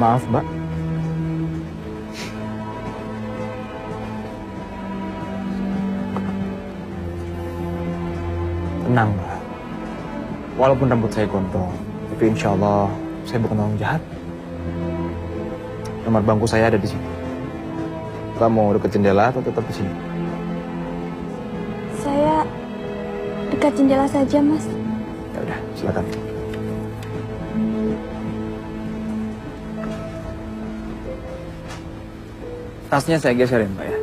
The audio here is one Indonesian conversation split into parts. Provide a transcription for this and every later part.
Maaf, Mbak. Tenang, Mbak. Walaupun rambut saya gondrong, tapi insya Allah saya bukan orang jahat. Nomor bangku saya ada di sini. Mbak mau dekat jendela atau tetap di sini? Saya dekat jendela saja, Mas. Ya udah, silakan. Tasnya saya geserin, Mbak ya.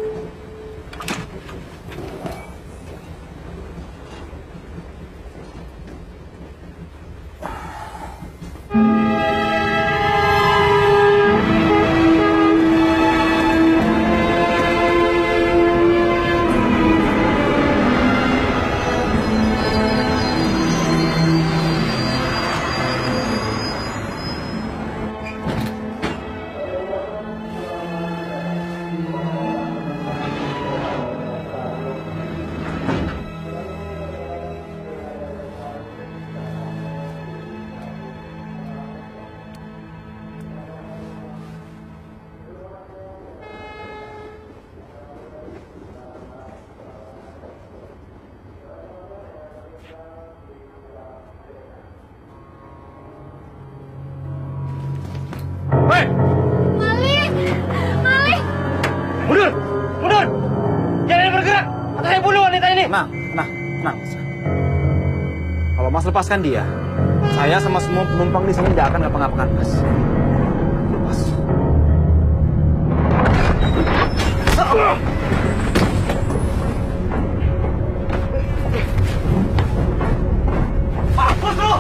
Hei! Malik! Malik! Mundur! Mundur! Jangan bergerak! Atau saya bunuh wanita ini! Tenang. Kalau Mas lepaskan dia, saya sama semua penumpang di sini tidak akan ngapa-ngapakan Mas. Lepas. Mampus lu!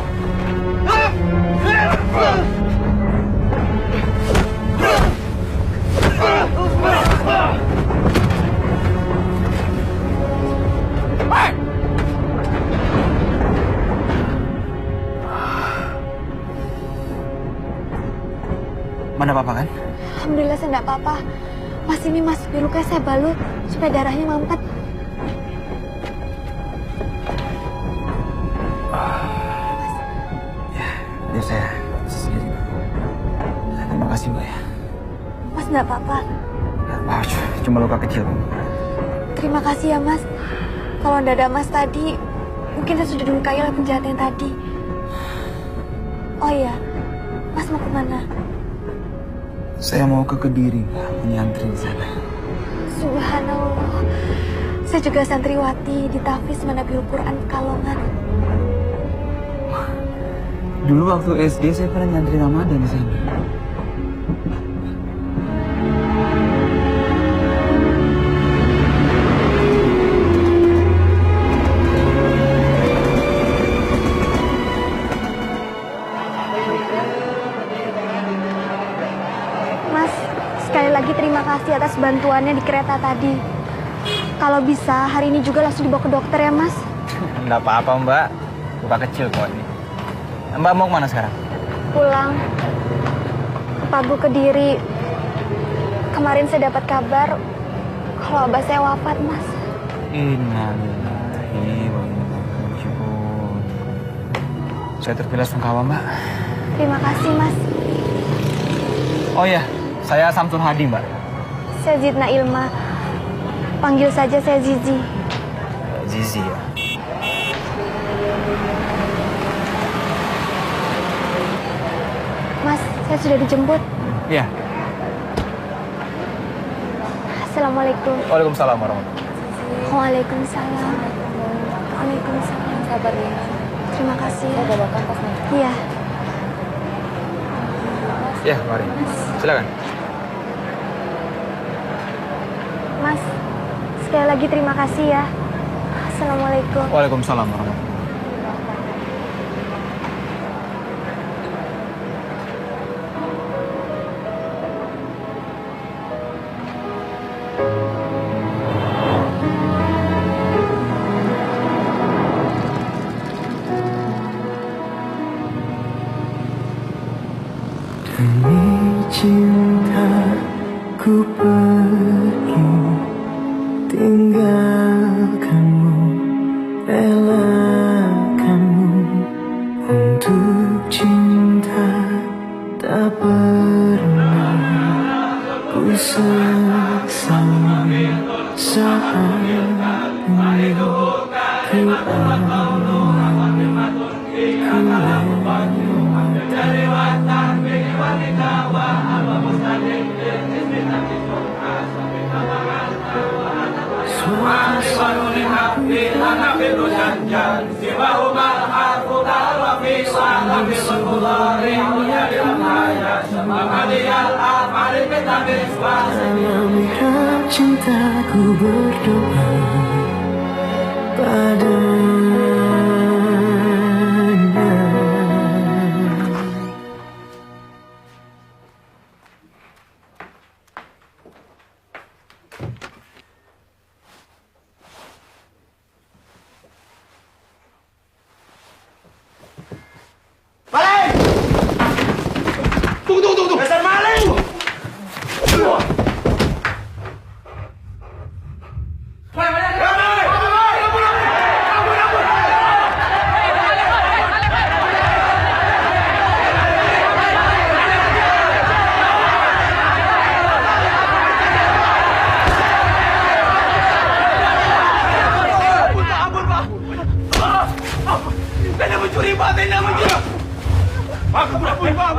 Mana apa-apa kan? Alhamdulillah saya enggak apa-apa. Mas, ini Mas, biar lukanya saya balut supaya darahnya mampet. Ya saya sendiri. Terima kasih Mbak ya. Mas enggak apa-apa. Cuma luka kecil. Terima kasih ya, Mas. Kalau enggak ada Mas tadi, mungkin saya sudah dilukai oleh penjahat yang tadi. Oh iya, Mas mau kemana? Saya mau ke Kediri, Mbak, menyantri di sana. Subhanallah. Saya juga santriwati di Tahfiz Manabiul Quran Pekalongan. Dulu waktu SD saya pernah nyantri Ramadan di sana. Mas, sekali lagi terima kasih atas bantuannya di kereta tadi. Kalau bisa, hari ini juga langsung dibawa ke dokter ya, Mas. Enggak apa-apa Mbak, luka kecil kok ini. Mbak mau kemana sekarang? Pulang. Pagu Kediri. Kemarin saya dapat kabar kalau abah saya wafat, Mas. Innalillahi wa inna ilaihi raji'un. Saya terpilah sungkawa, Mbak. Terima kasih, Mas. Oh iya, saya Samsul Hadi, Mbak. Saya Zidna Ilma. Panggil saja saya Zizi. Zizi ya. Mas, saya sudah dijemput. Iya. Assalamualaikum. Waalaikumsalam warahmatullahi. Waalaikumsalam. Waalaikumsalam. Sabar ya. Terima kasih. Saya bawakan tasnya. Iya. Ya, mari. Silakan. Mas, sekali lagi terima kasih ya. Assalamualaikum. Waalaikumsalam warahmatullahi. Demi cinta ku pergi, tinggalkanmu, relakanmu. Untuk cinta tak pernah ku sesali saat ini ku dalam cintaku berdoa padanya. Maling! Tunggu! Dasar maling! Tenda mencuri, Pak! Tenda mencuri! Pak, ampun, Pak!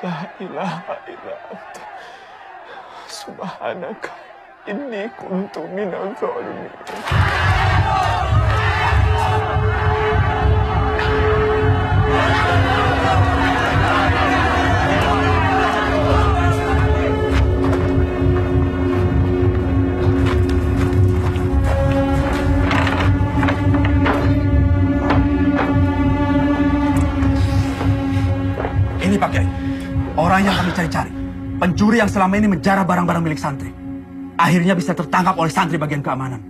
La ilaha illa anta subhanaka inni kuntu minadh dhalimin. Ini Pak Kiai, orang yang kami cari-cari. Pencuri yang selama ini menjarah barang-barang milik santri. Akhirnya bisa tertangkap oleh santri bagian keamanan.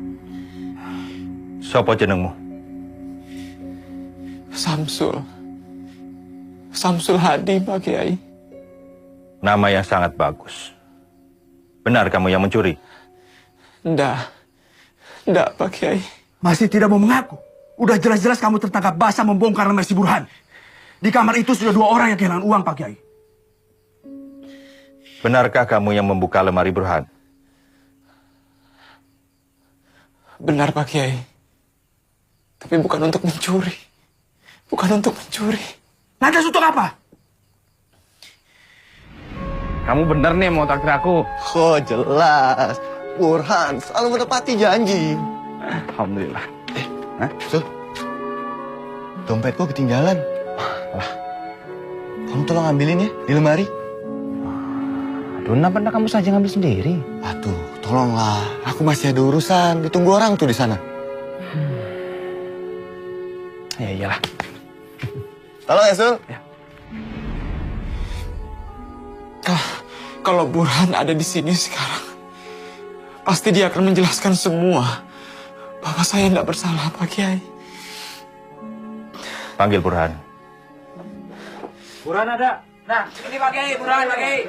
Siapa jenengmu? Samsul Hadi, Pak Kiai. Nama yang sangat bagus. Benar kamu yang mencuri? Ndak, Pak Kiai. Masih tidak mau mengaku. Udah jelas-jelas kamu tertangkap basah membongkar lemari si Burhan. Di kamar itu sudah 2 orang yang kehilangan uang, Pak Kiai. Benarkah kamu yang membuka lemari Burhan? Benar, Pak Kiai. Tapi bukan untuk mencuri. Lantas untuk apa? Kamu bener nih mau takdir aku. Oh jelas, Burhan selalu menepati janji. Alhamdulillah. Sul, dompetku ketinggalan. Lah, kamu tolong ambilin ya di lemari. Aduh, kenapa kamu saja ngambil sendiri? Aduh, tolonglah. Aku masih ada urusan. Ditunggu orang tuh di sana. Ya iyalah. Tolong ya, Sul. Ya. Kalau Burhan ada di sini sekarang, pasti dia akan menjelaskan semua bahwa saya tidak bersalah, Pak Kiai. Panggil Burhan. Burhan ada. Nah, ini Pak Kiai, Burhan Pak Kiai.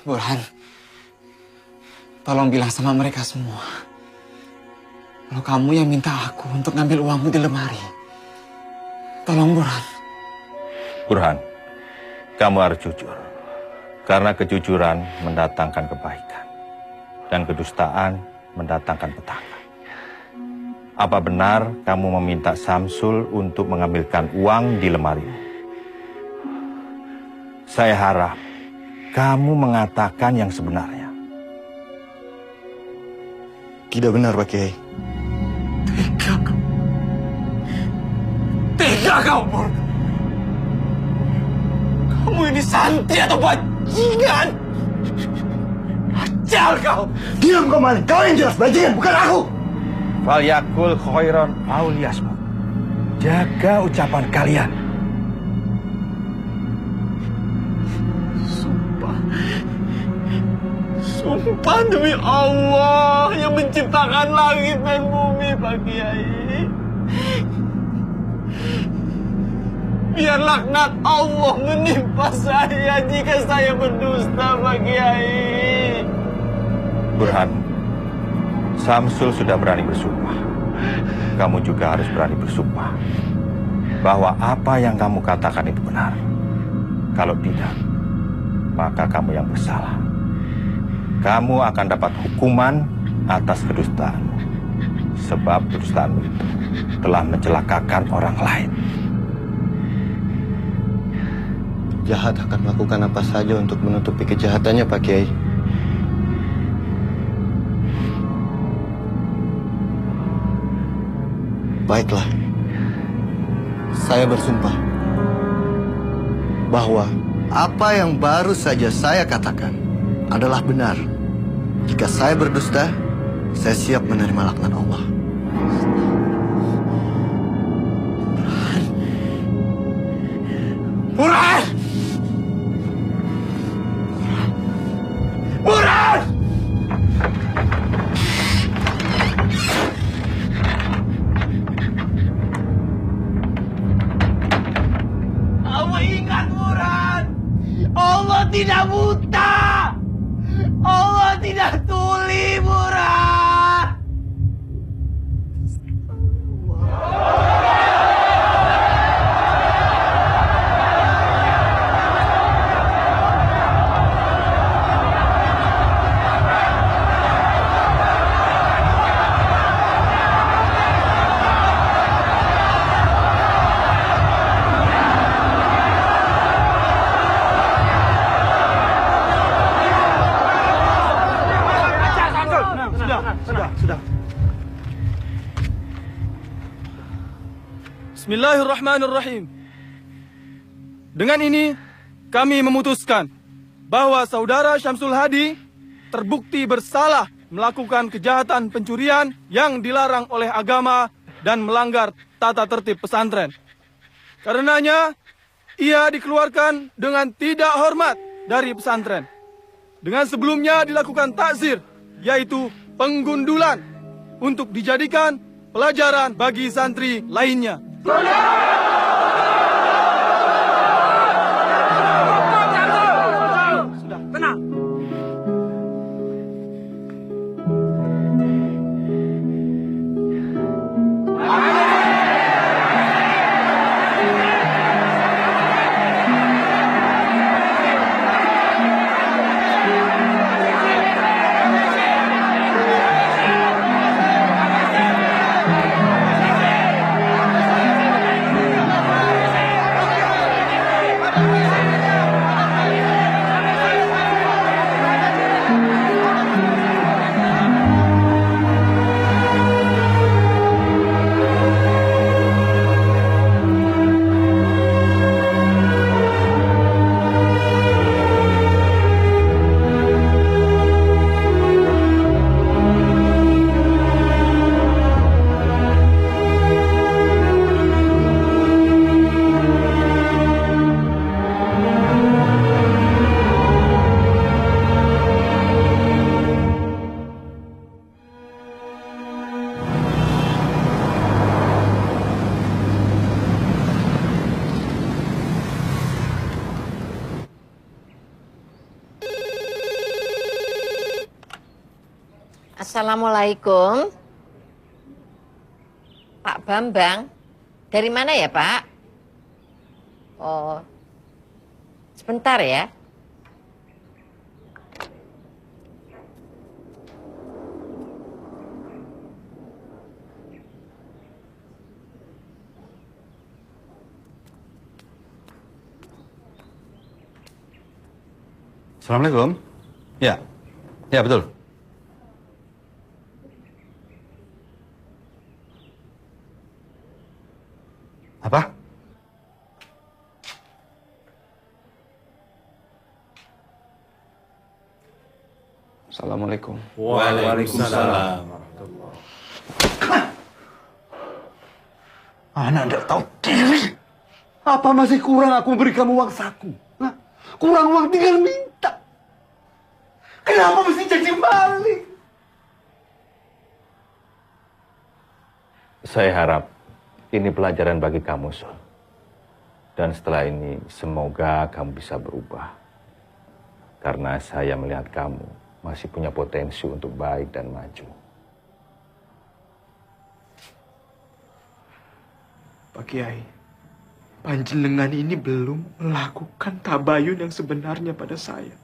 Burhan, tolong bilang sama mereka semua kalau kamu yang minta aku untuk ngambil uangmu di lemari. Tolong, Burhan. Burhan, kamu harus jujur. Karena kejujuran mendatangkan kebaikan. Dan kedustaan mendatangkan petaka. Apa benar kamu meminta Samsul untuk mengambilkan uang di lemari? Saya harap kamu mengatakan yang sebenarnya. Tidak benar, Pak Kiai. Tega kau, Bur. Kamu ini santi atau bajingan? Ajal kau. Diam kau, Malik. Kau yang jelas bajingan, bukan aku. Falyakul khairan aw liyasmut. Jaga ucapan kalian. Sumpah demi Allah yang menciptakan langit dan bumi, Pak Kiai. Biar laknat Allah menimpa saya jika saya berdusta, Pak Kiai. Burhan, Samsul sudah berani bersumpah. Kamu juga harus berani bersumpah bahwa apa yang kamu katakan itu benar. Kalau tidak, maka kamu yang bersalah. Kamu akan dapat hukuman atas kedustaanmu. Sebab kedustaanmu itu telah mencelakakan orang lain. Jahat akan melakukan apa saja untuk menutupi kejahatannya, Pak Kiai. Baiklah, saya bersumpah bahwa apa yang baru saja saya katakan adalah benar. Jika saya berdusta, saya siap menerima laknat Allah. Burhan! Burhan! Kamu ingat, Burhan? Allah tidak buta! Allah tidak tuli, Burhan! Sudah. Bismillahirrahmanirrahim. Dengan ini, kami memutuskan bahwa saudara Syamsul Hadi terbukti bersalah melakukan kejahatan pencurian yang dilarang oleh agama dan melanggar tata tertib pesantren. Karenanya, ia dikeluarkan dengan tidak hormat dari pesantren. Dengan sebelumnya dilakukan takzir, yaitu penggundulan, untuk dijadikan pelajaran bagi santri lainnya. Sudah, tenang. Assalamualaikum. Pak Bambang, dari mana ya Pak? Oh, sebentar ya. Assalamualaikum. Ya, ya betul. Apa? Assalamualaikum. Waalaikumsalam. Anak tidak tahu diri. Apa masih kurang aku beri kamu uang saku? Hah? Kurang uang tinggal minta. Kenapa mesti jadi maling? Saya harap ini pelajaran bagi kamu, Sol. Dan setelah ini semoga kamu bisa berubah. Karena saya melihat kamu masih punya potensi untuk baik dan maju. Pak Kiai, panjenengan ini belum melakukan tabayun yang sebenarnya pada saya.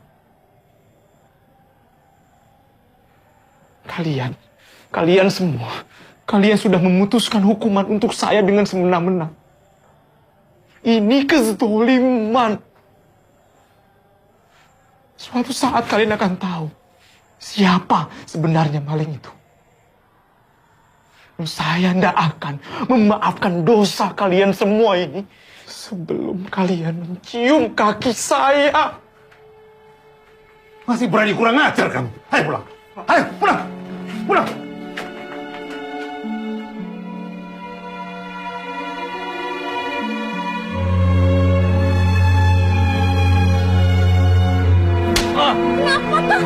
Kalian semua, kalian sudah memutuskan hukuman untuk saya dengan semena-mena. Ini kezaliman. Suatu saat kalian akan tahu siapa sebenarnya maling itu. Dan saya tidak akan memaafkan dosa kalian semua ini sebelum kalian mencium kaki saya. Masih berani kurang ajar kamu. Ayo pulang. Ayo pulang. Pulang. Kenapa tuh?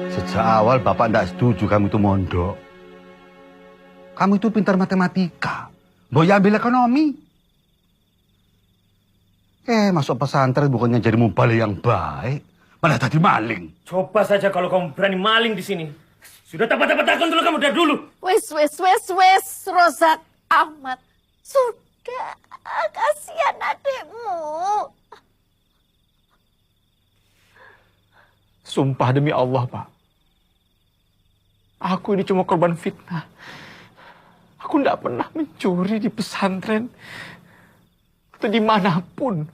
Sejak awal Bapak tidak setuju kamu itu mondok. Kamu itu pintar matematika. Boya ambil ekonomi. Masuk pesantren bukannya jadi mubalik yang baik. Malah tadi maling. Coba saja kalau kamu berani maling di sini. Sudah tapat-tapatakan dulu kamu dari dulu. Wes, Rozak Ahmad. Sudah, kasihan adikmu. Sumpah demi Allah, Pak. Aku ini cuma korban fitnah. Aku tidak pernah mencuri di pesantren. Atau dimanapun.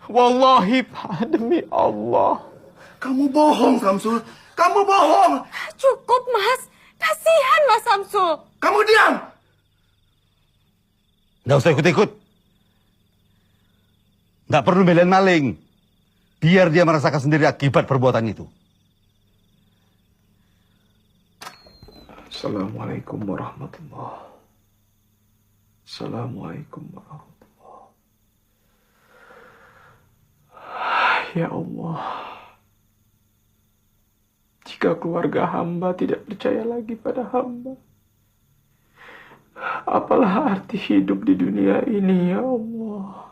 Wallahi, Pak, demi Allah. Kamu bohong, Samsul. Kamu bohong. Cukup, Mas. Kasihan Mas Samsul. Kamu diam. Nggak usah ikut-ikut. Nggak perlu belain maling. Biar dia merasakan sendiri akibat perbuatan itu. Assalamualaikum warahmatullahi. Assalamualaikum warahmatullahi. Ya Allah. Jika keluarga hamba tidak percaya lagi pada hamba, apalah arti hidup di dunia ini, ya Allah.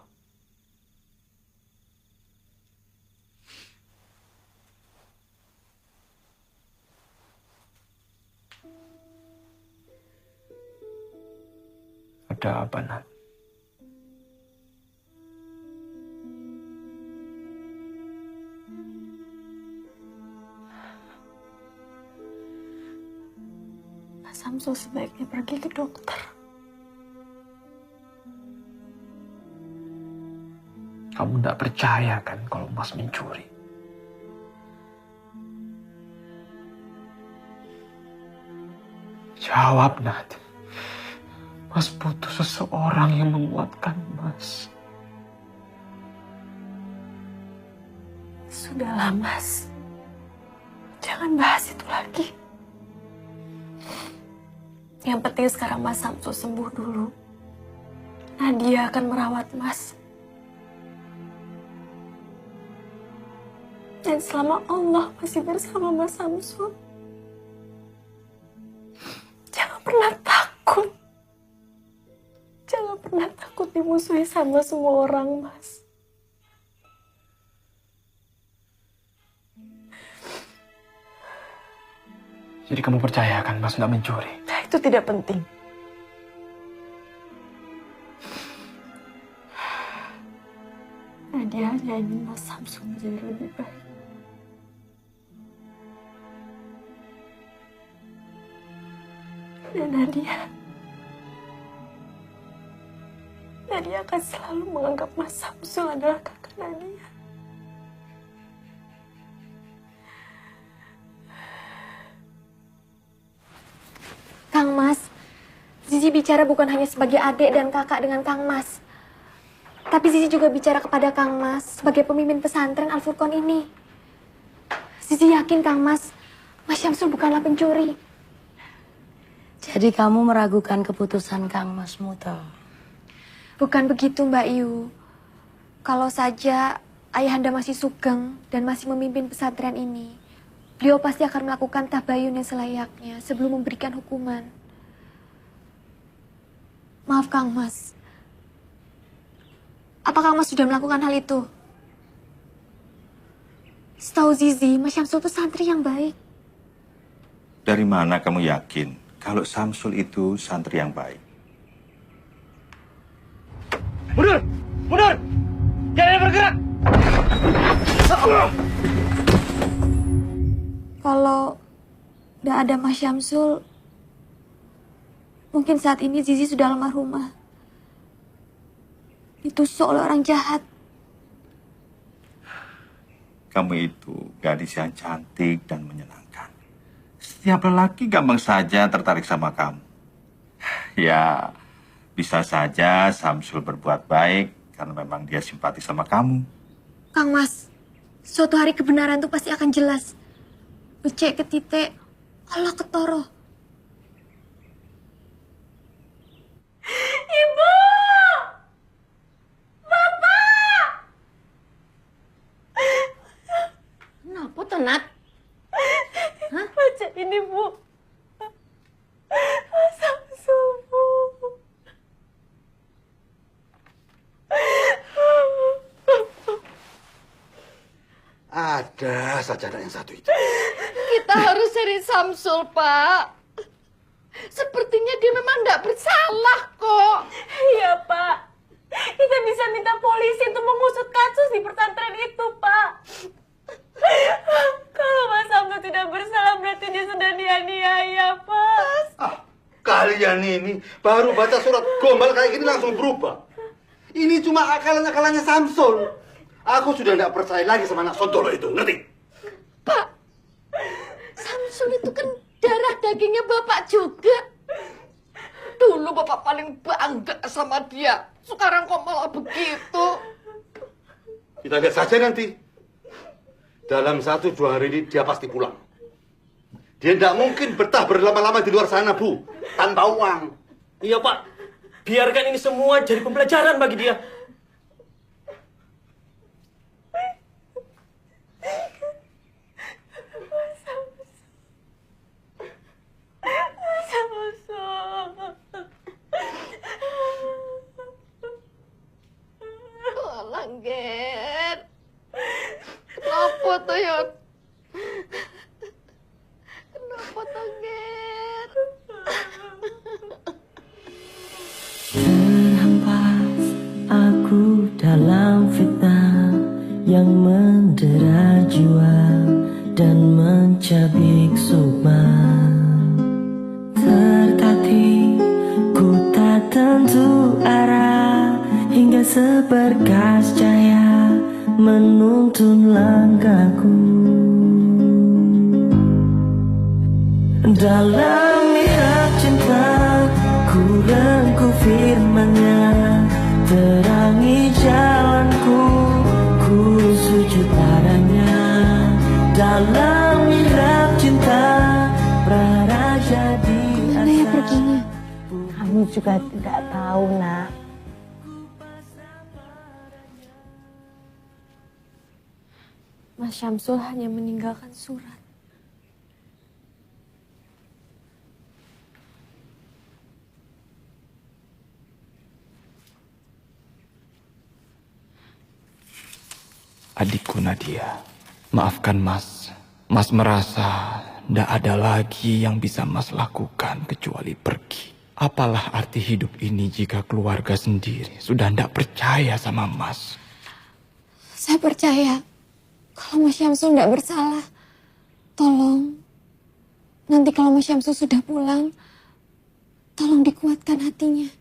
Ada apa, Nat? Mas Samsul sebaiknya pergi ke dokter. Kamu tidak percaya kan kalau Mas mencuri? Jawab, Nat. Mas butuh seseorang yang menguatkan Mas. Sudahlah, Mas. Jangan bahas itu lagi. Yang penting sekarang Mas Samsul sembuh dulu. Nadia akan merawat Mas. Dan selama Allah masih bersama Mas Samsul, jangan pernah takut. Jangan pernah takut dimusuhi sama semua orang, Mas. Jadi kamu percaya kan Mas nggak mencuri? Nah, itu tidak penting. Nadia hanya ingin Mas Samsul menjadi lebih baik. Nadia akan selalu menganggap Mas Samsul adalah kakak Nadia. Kang Mas, Zizi bicara bukan hanya sebagai adik dan kakak dengan Kang Mas. Tapi Zizi juga bicara kepada Kang Mas sebagai pemimpin pesantren Al-Furqan ini. Zizi yakin Kang Mas, Mas Syamsul bukanlah pencuri. Jadi kamu meragukan keputusan Kang Mas Muto? Bukan begitu Mbak Yu. Kalau saja ayahanda masih sugeng dan masih memimpin pesantren ini, beliau pasti akan melakukan tabayun yang selayaknya sebelum memberikan hukuman. Maaf Kang Mas. Apa Kang Mas sudah melakukan hal itu? Setahu Zizi, Mas Syamsul itu santri yang baik. Dari mana kamu yakin kalau Samsul itu santri yang baik? Mundur! Mundur! Jangan bergerak! Kalau udah ada Mas Syamsul, mungkin saat ini Zizi sudah almarhumah. Ditusuk oleh orang jahat. Kamu itu gadis yang cantik dan menyenangkan. Setiap lelaki gampang saja tertarik sama kamu. Ya, bisa saja Samsul berbuat baik karena memang dia simpati sama kamu. Kang Mas, suatu hari kebenaran itu pasti akan jelas. Becek ke titik, Allah ketoro. Ibu! Bapak! Kenapa tuh, Nat? Hah? Baca ini, Bu. Mas Samsul, Bu. Ada saja yang satu itu. Kita harus cari Samsul, Pak. Sepertinya dia memang tidak bersalah kok. Iya, Pak. Kita bisa minta polisi untuk mengusut kasus di pesantren itu, Pak. Kalau Mas Samsul tidak bersalah, berarti dia sudah dianiaya, Pak. Ah, kalian ini baru baca surat gombal kayak gini langsung berubah. Ini cuma akalan-akalannya Samsul. Aku sudah tidak percaya lagi sama anak Sontolo itu, ngerti? Pak, Samsul itu kan darah dagingnya Bapak juga. Dulu Bapak paling bangga sama dia. Sekarang kok malah begitu? Kita lihat saja nanti. Dalam 1-2 hari ini dia pasti pulang. Dia tidak mungkin betah berlama-lama di luar sana, Bu. Tanpa uang. Iya, Pak. Biarkan ini semua jadi pembelajaran bagi dia. Langger. Kenapa tuh, Yon? Kenapa tuh, Ger? Terhempas aku dalam fitnah yang mendera jiwa dan mencabik sukma. Tertatih ku tak tentu arah hingga seberkas cahaya menuntun langkahku. Dalam mihrab cinta ku rengkuh firman-Nya, terangi jalanku, ku sujud padanya. Dalam mihrab cinta praraja di Kemana ya perginya? Kamu juga tidak tahu, Nak. Mas Syamsul hanya meninggalkan surat. Adikku Nadia, maafkan Mas. Mas merasa tidak ada lagi yang bisa Mas lakukan kecuali pergi. Apalah arti hidup ini jika keluarga sendiri sudah tidak percaya sama Mas? Saya percaya kalau Mas Syamsul tidak bersalah. Tolong, nanti kalau Mas Syamsul sudah pulang, tolong dikuatkan hatinya.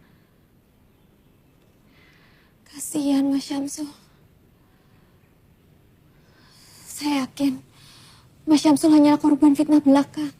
Kasihan Mas Syamsul. Saya yakin Mas Syamsul hanyalah korban fitnah belaka.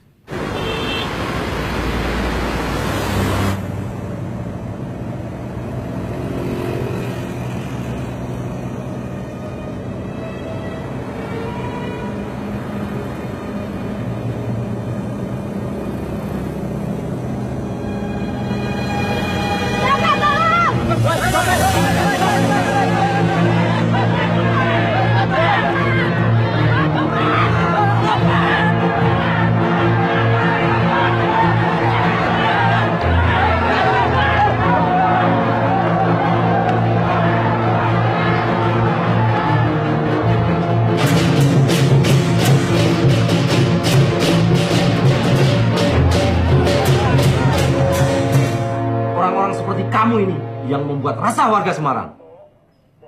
Orang-orang seperti kamu ini yang membuat resah warga Semarang.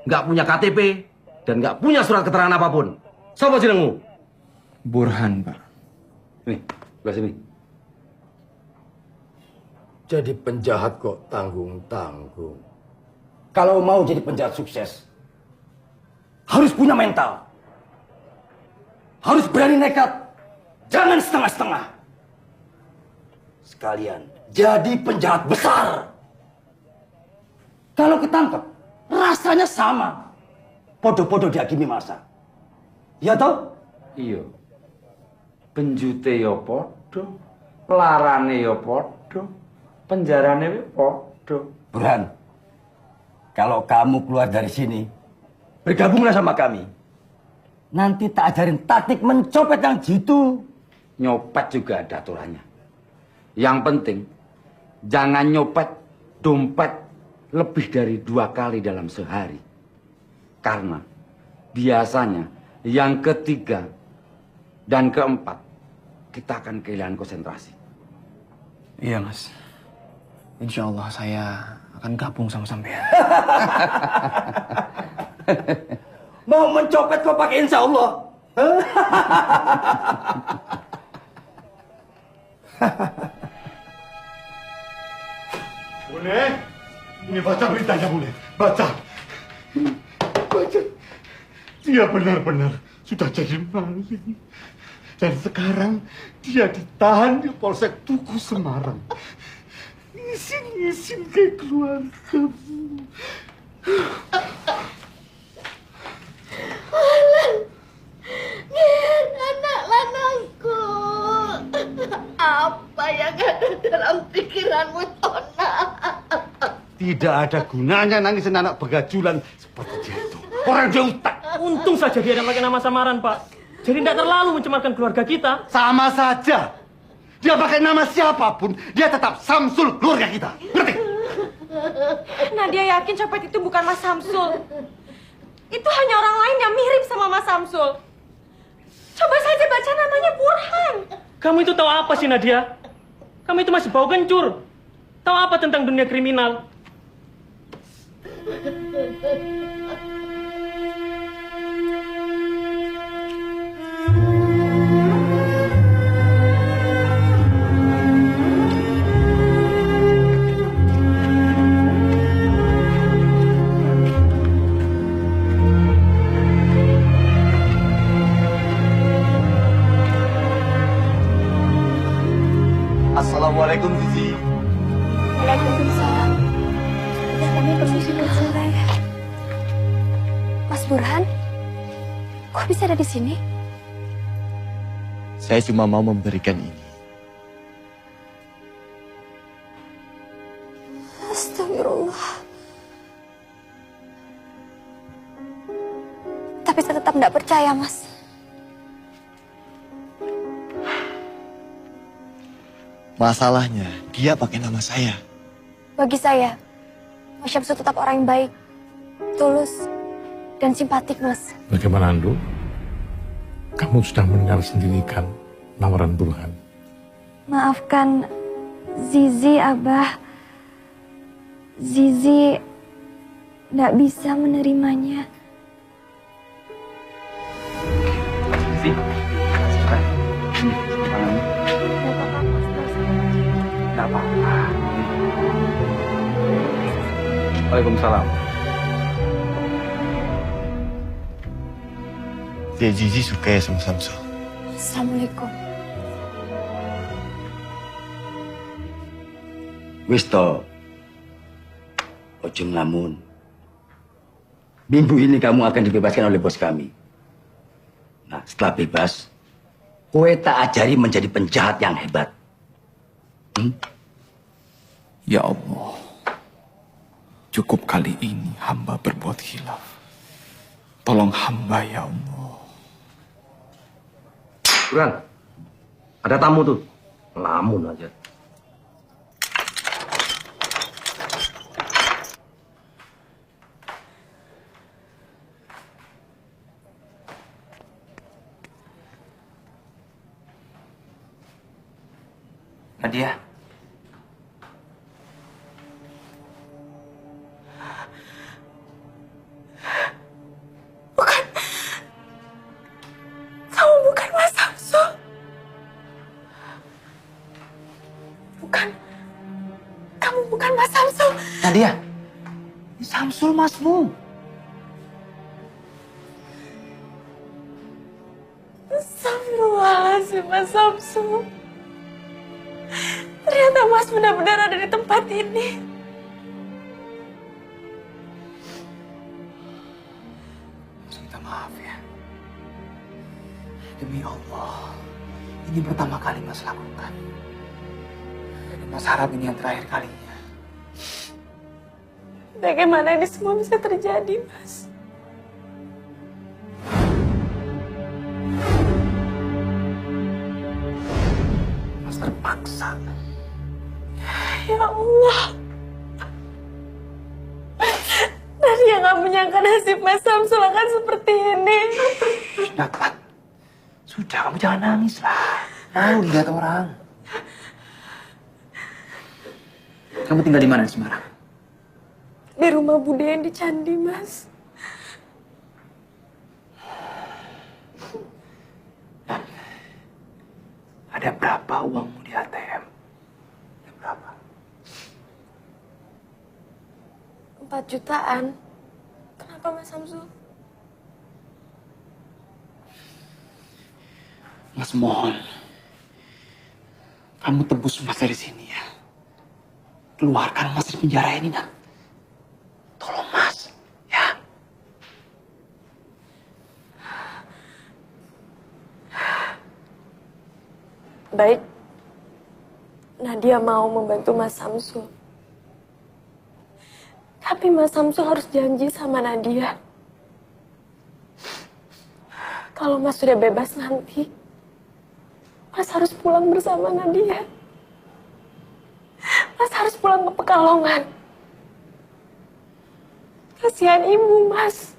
Nggak punya KTP dan nggak punya surat keterangan apapun. Siapa jenengmu? Burhan, Pak. Nih, sebelah sini. Jadi penjahat kok tanggung-tanggung. Kalau mau jadi penjahat sukses, harus punya mental. Harus berani nekat. Jangan setengah-setengah. Sekalian jadi penjahat besar. Kalau ketangkep, rasanya sama. Podo-podo dihakimi masa. Ya toh? Iya. Penjute yo podo, pelarane yo podo, penjarane yo podo. Burhan, kalau kamu keluar dari sini, bergabunglah sama kami. Nanti tak ajarin taktik mencopet yang jitu. Nyopet juga ada aturannya. Yang penting, jangan nyopet dompet lebih dari 2 kali dalam sehari. Karena biasanya yang ketiga dan keempat, kita akan kehilangan konsentrasi. Iya, Mas. Insya Allah saya akan gabung sama sampean. Mau mencopet kok pakai insya Allah? Bune, ini baca beritanya, Bune. Baca. Baca. Dia benar-benar sudah jadi maling. Dan sekarang dia ditahan di Polsek Tugu Semarang. Isin-isin ke keluargamu. Nen, anak lanangku. Apa yang ada dalam pikiranmu, Tona? Tidak ada gunanya nangisin anak begajulan seperti dia itu. Orang dia utak. Untung saja dia tidak pakai nama samaran, Pak. Jadi tidak terlalu mencemarkan keluarga kita. Sama saja. Dia pakai nama siapapun, dia tetap Samsul keluarga kita. Ngerti? Nadia yakin copet itu bukan Mas Samsul. Itu hanya orang lain yang mirip sama Mas Samsul. Coba saja baca namanya Burhan. Kamu itu tahu apa sih, Nadia? Kamu itu masih bau kencur. Tahu apa tentang dunia kriminal? Assalamualaikum, Zizi. Waalaikumsalam. Kami permisi dulu, Mas Burhan, kok bisa ada di sini? Saya cuma mau memberikan ini. Astagfirullah. Tapi saya tetap tidak percaya, Mas. Masalahnya, dia pakai nama saya. Bagi saya, Mas Syamsul tetap orang yang baik, tulus, dan simpatik, Mas. Bagaimana, Andu? Kamu sudah mendengar sendiri kan lamaran Burhan? Maafkan Zizi, Abah. Zizi tidak bisa menerimanya. Zizi, Gak apa-apa. Waalaikumsalam. Dek Zizi suka ya sama Samsul. Assalamualaikum. Wis to. Ojo ngelamun. Minggu ini kamu akan dibebaskan oleh bos kami. Nah, setelah bebas, kowe tak ajari menjadi penjahat yang hebat. Ya Allah, cukup kali ini hamba berbuat khilaf. Tolong hamba ya Allah. Buran, ada tamu tuh. Ngelamun aja. Nadia. Bukan. Kamu bukan Mas Samsul. Bukan. Kamu bukan Mas Samsul. Nadia. Ini Samsul masmu. Astagfirullahaladzim, Mas Samsul. Ternyata Mas benar-benar ada di tempat ini. Minta maaf ya. Demi Allah, ini pertama kali Mas lakukan. Dan Mas harap ini yang terakhir kalinya. Bagaimana ini semua bisa terjadi, Mas? Mas terpaksa. Ya Allah. Nadia nggak menyangka nasib Mas Samsul akan seperti ini. Sudah, Pat. Sudah, kamu jangan nangis lah. Malu lihat orang. Kamu tinggal di mana di Semarang? Di rumah Bude yang di Candi, Mas. Ada berapa uangmu di ATM? Ada berapa? 4 jutaan. Kenapa, Mas Samsul? Mas mohon. Kamu tebus Mas dari sini ya. Keluarkan Mas dari penjara ini, nak. Tolong Mas, ya. Baik. Nadia mau membantu Mas Samsul. Tapi Mas Samsul harus janji sama Nadia. Kalau Mas sudah bebas nanti, Mas harus pulang bersama Nadia. Mas harus pulang ke Pekalongan. Kasihan ibu, Mas.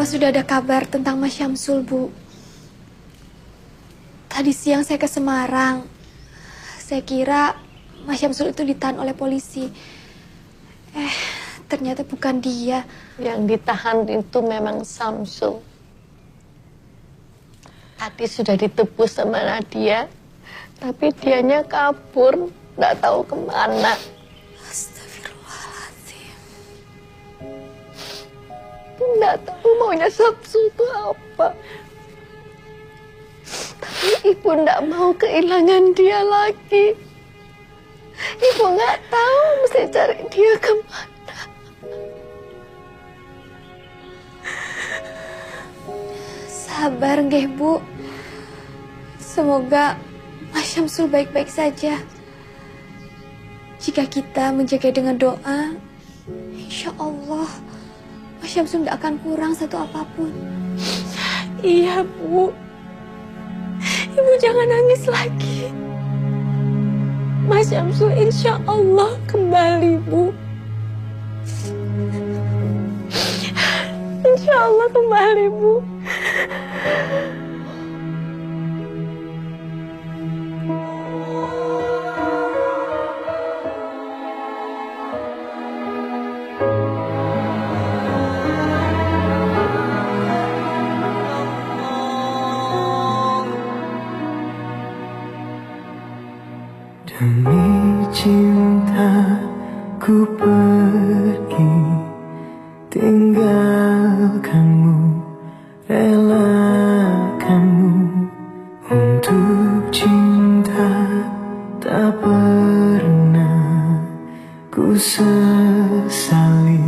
Sudah ada kabar tentang Mas Syamsul, Bu. Tadi siang saya ke Semarang. Saya kira Mas Syamsul itu ditahan oleh polisi. Ternyata bukan dia. Yang ditahan itu memang Syamsul. Tadi sudah ditebus sama Nadia, tapi dianya kabur, nggak tahu kemana. Nggak tahu maunya Syamsul itu apa. Tapi ibu nggak mau kehilangan dia lagi. Ibu nggak tahu mesti cari dia kemana. Sabar nggih, Bu. Semoga Mas Syamsul baik-baik saja. Jika kita menjaga dengan doa, insya Allah Mas Syamsul tidak akan kurang satu apapun. Iya, Bu. Ibu jangan nangis lagi. Mas Syamsul insya Allah kembali, Bu. Insya Allah kembali, Bu. Demi cinta ku pergi, tinggalkanmu, relakanmu. Untuk cinta tak pernah ku sesali.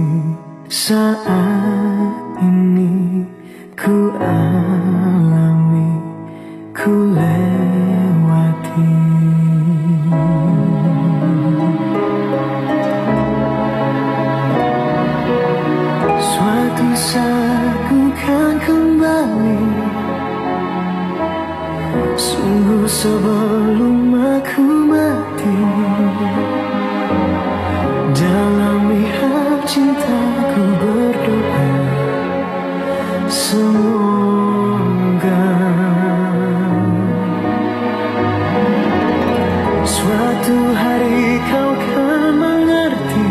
Saat ini ku alami, ku lewati. Suatu saat ku kan kembali, sungguh sebelum aku mati. Dalam mihab cintaku berdoa, semoga suatu hari kau kan mengerti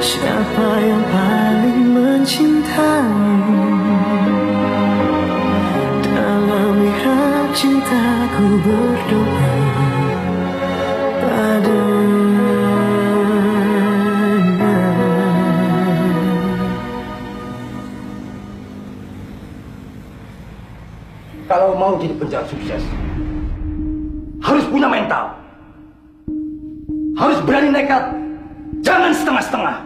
siapa yang paling mencintai. Dalam mihab cintaku berdoa padanya. Kalau mau jadi penjahat sukses, harus punya mental. Harus berani nekat, jangan setengah-setengah.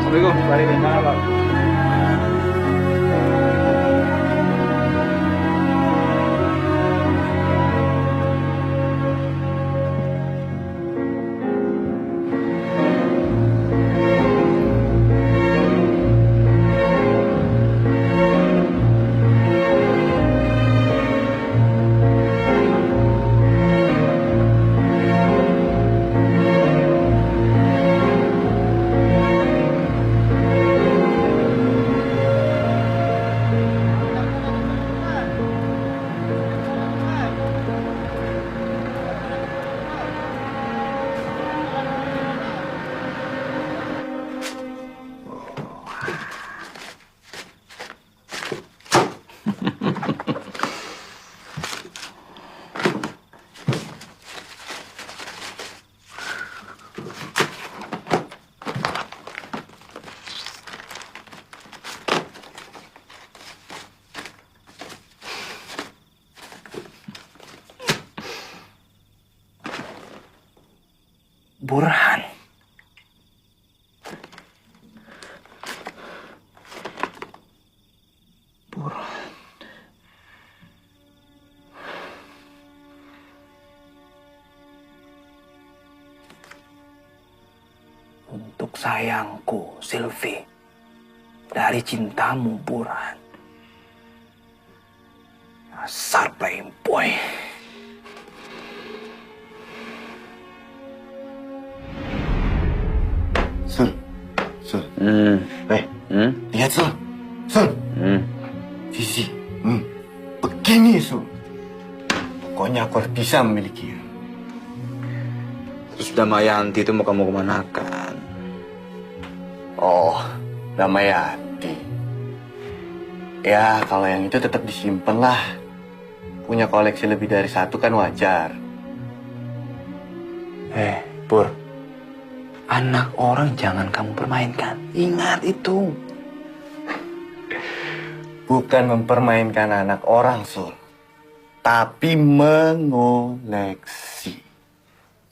Assalamualaikum, balik dari mana, Pak? Burhan. Burhan. Untuk sayangku, Sylvie. Dari cintamu, Burhan. Dasar playboy. Sun, lihat Sun, Sisi, begini Sun. Pokoknya aku harus bisa memilikinya. Terus Damayanti itu mau kamu kemanakan? Oh, Damayanti. Ya, kalau yang itu tetap disimpan lah. Punya koleksi lebih dari satu kan wajar. Pur. Anak orang jangan kamu permainkan. Ingat itu. Bukan mempermainkan anak orang, Sul. Tapi mengoleksi.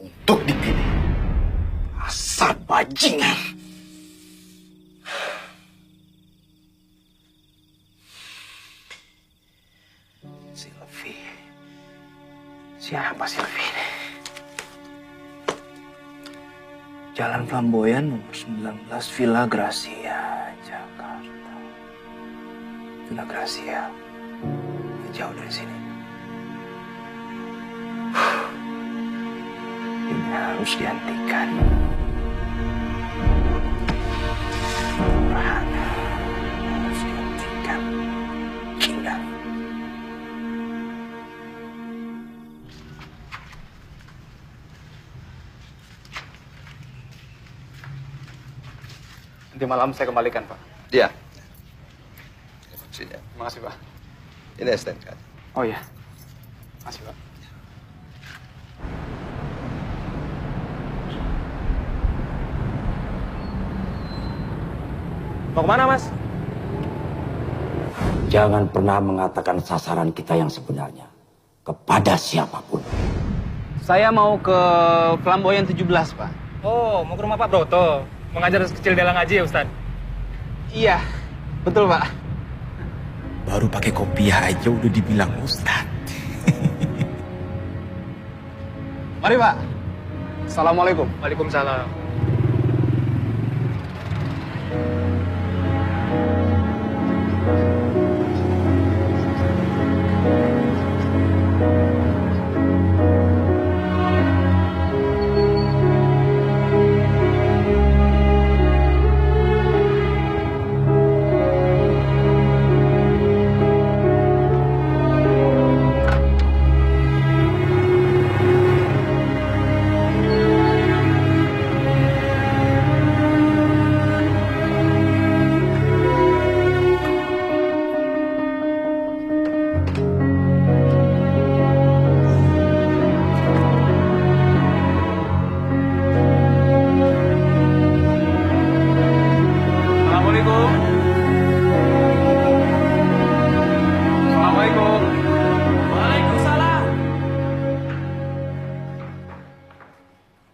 Untuk dipilih. Asal bajingan. Sylvie. Siapa Sylvie ini? Jalan Flamboyan nomor 19 Villa Gracia, Jakarta. Villa Gracia. Jauh dari sini. Ini harus dihentikan. Harus dihentikan. Gila. Nanti malam saya kembalikan, Pak. Iya. Sini. Makasih, Pak. Ini STNK. Oh iya. Makasih, Pak. Mau kemana, Mas? Jangan pernah mengatakan sasaran kita yang sebenarnya kepada siapapun. Saya mau ke Flamboyan 17, Pak. Oh, mau ke rumah Pak Broto. Mengajar kecil Dela ngaji ya, Ustaz? Iya, betul, Pak. Baru pakai kopiah aja udah dibilang Ustad. Mari, Pak. Assalamualaikum. Waalaikumsalam.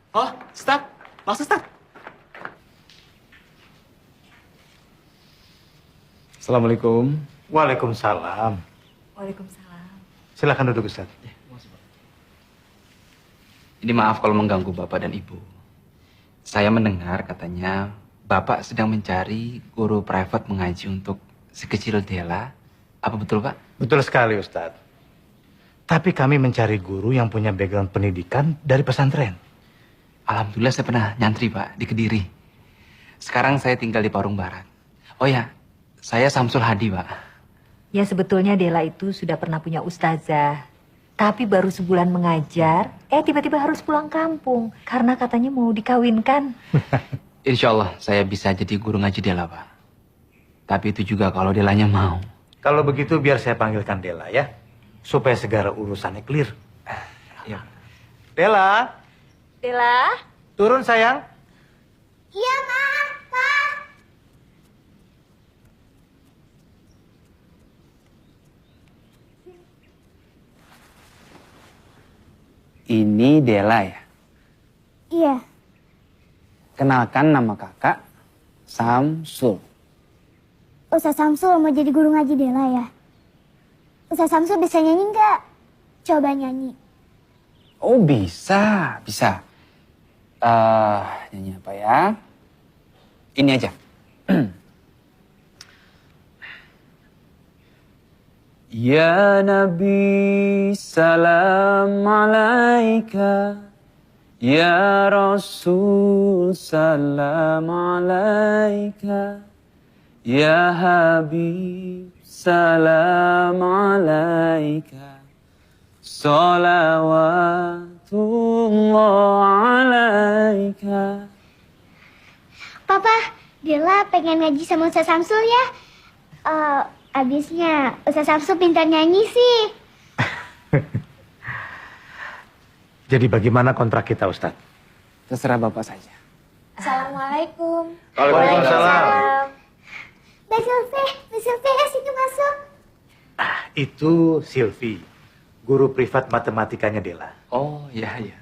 Oh, Ustaz. Maksud Ustaz. Assalamualaikum. Waalaikumsalam. Waalaikumsalam. Silakan duduk, Ustaz. Ini maaf kalau mengganggu Bapak dan Ibu. Saya mendengar katanya Bapak sedang mencari guru private mengaji untuk si kecil Dela. Apa betul, Pak? Betul sekali, Ustaz. Tapi kami mencari guru yang punya background pendidikan dari pesantren. Alhamdulillah saya pernah nyantri, Pak, di Kediri. Sekarang saya tinggal di Parung Barat. Oh ya, saya Samsul Hadi, Pak. Ya sebetulnya Dela itu sudah pernah punya ustazah. Tapi baru sebulan mengajar, tiba-tiba harus pulang kampung. Karena katanya mau dikawinkan. Insya Allah saya bisa jadi guru ngaji Dela, Pak. Tapi itu juga kalau Delanya mau. Kalau begitu biar saya panggilkan Dela ya. Supaya segala urusannya clear. Ya. Dela. Dela. Turun sayang. Iya, Pak. Ini Dela ya? Iya. Kenalkan nama kakak, Samsul. Ustaz Samsul mau jadi guru ngaji Dela ya? Ustaz Samsul bisa nyanyi nggak? Coba nyanyi. Oh bisa, bisa. Nyanyi apa ya? Ini aja. Ya Nabi salam alaika, Ya Rasul salam alaika, Ya Habib salam alaika, Salawatullah alaika. Papa, Dela pengen ngaji sama Ustaz Samsul ya. Abisnya Ustaz Samsul pintar nyanyi sih. Jadi bagaimana kontrak kita, Ustaz? Terserah Bapak saja. Assalamualaikum. Waalaikumsalam. Mbak Sylvie, sini masuk. Itu Silvi, guru privat matematikanya Dela. Oh, iya, iya.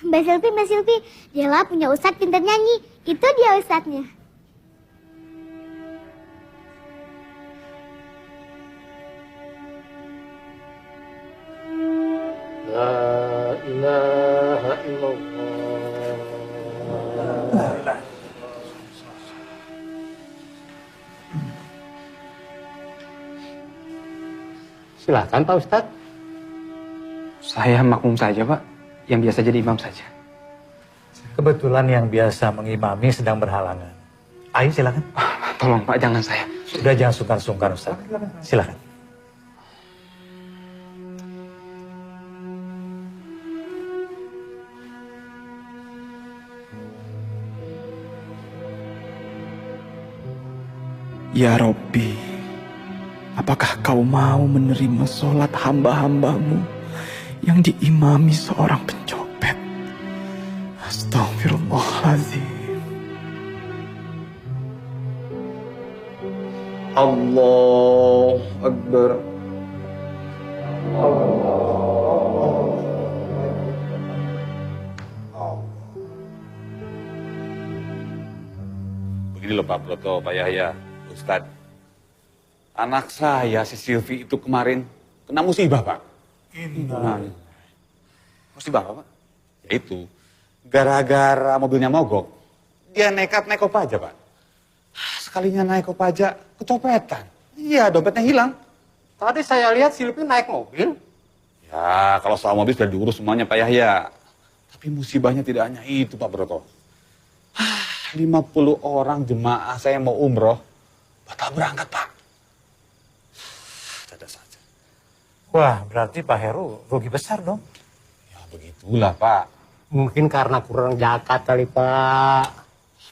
Mbak Sylvie, Dela punya ustadz pintar nyanyi. Itu dia ustadznya. La ilaha illallah. Silakan Pak Ustadz. Saya makmum saja, Pak. Yang biasa jadi imam saja. Kebetulan yang biasa mengimami sedang berhalangan. Ayo silakan. Tolong Pak, jangan saya. Sudah jangan sungkan-sungkan Ustaz. Silakan. Ya Robbi, apakah kau mau menerima sholat hamba-hambamu yang diimami seorang pencopet? Astagfirullahaladzim. Allah Akbar. Begini loh Pak Broto, Pak Yahya, Ustadz. Anak saya si Silvi itu kemarin kena musibah Pak. Musibah apa Pak? Ya itu, gara-gara mobilnya mogok, dia nekat naik kopaja Pak. Sekalinya naik kopaja, kecopetan. Iya, dompetnya hilang. Tadi saya lihat Silvi naik mobil. Ya, kalau soal mobil sudah diurus semuanya Pak Yahya. Tapi musibahnya tidak hanya itu Pak Broto. 50 orang jemaah saya mau umroh, batal berangkat Pak. Ada saja. Wah, berarti Pak Heru rugi besar dong. Ya begitulah Pak. Mungkin karena kurang zakat kali Pak.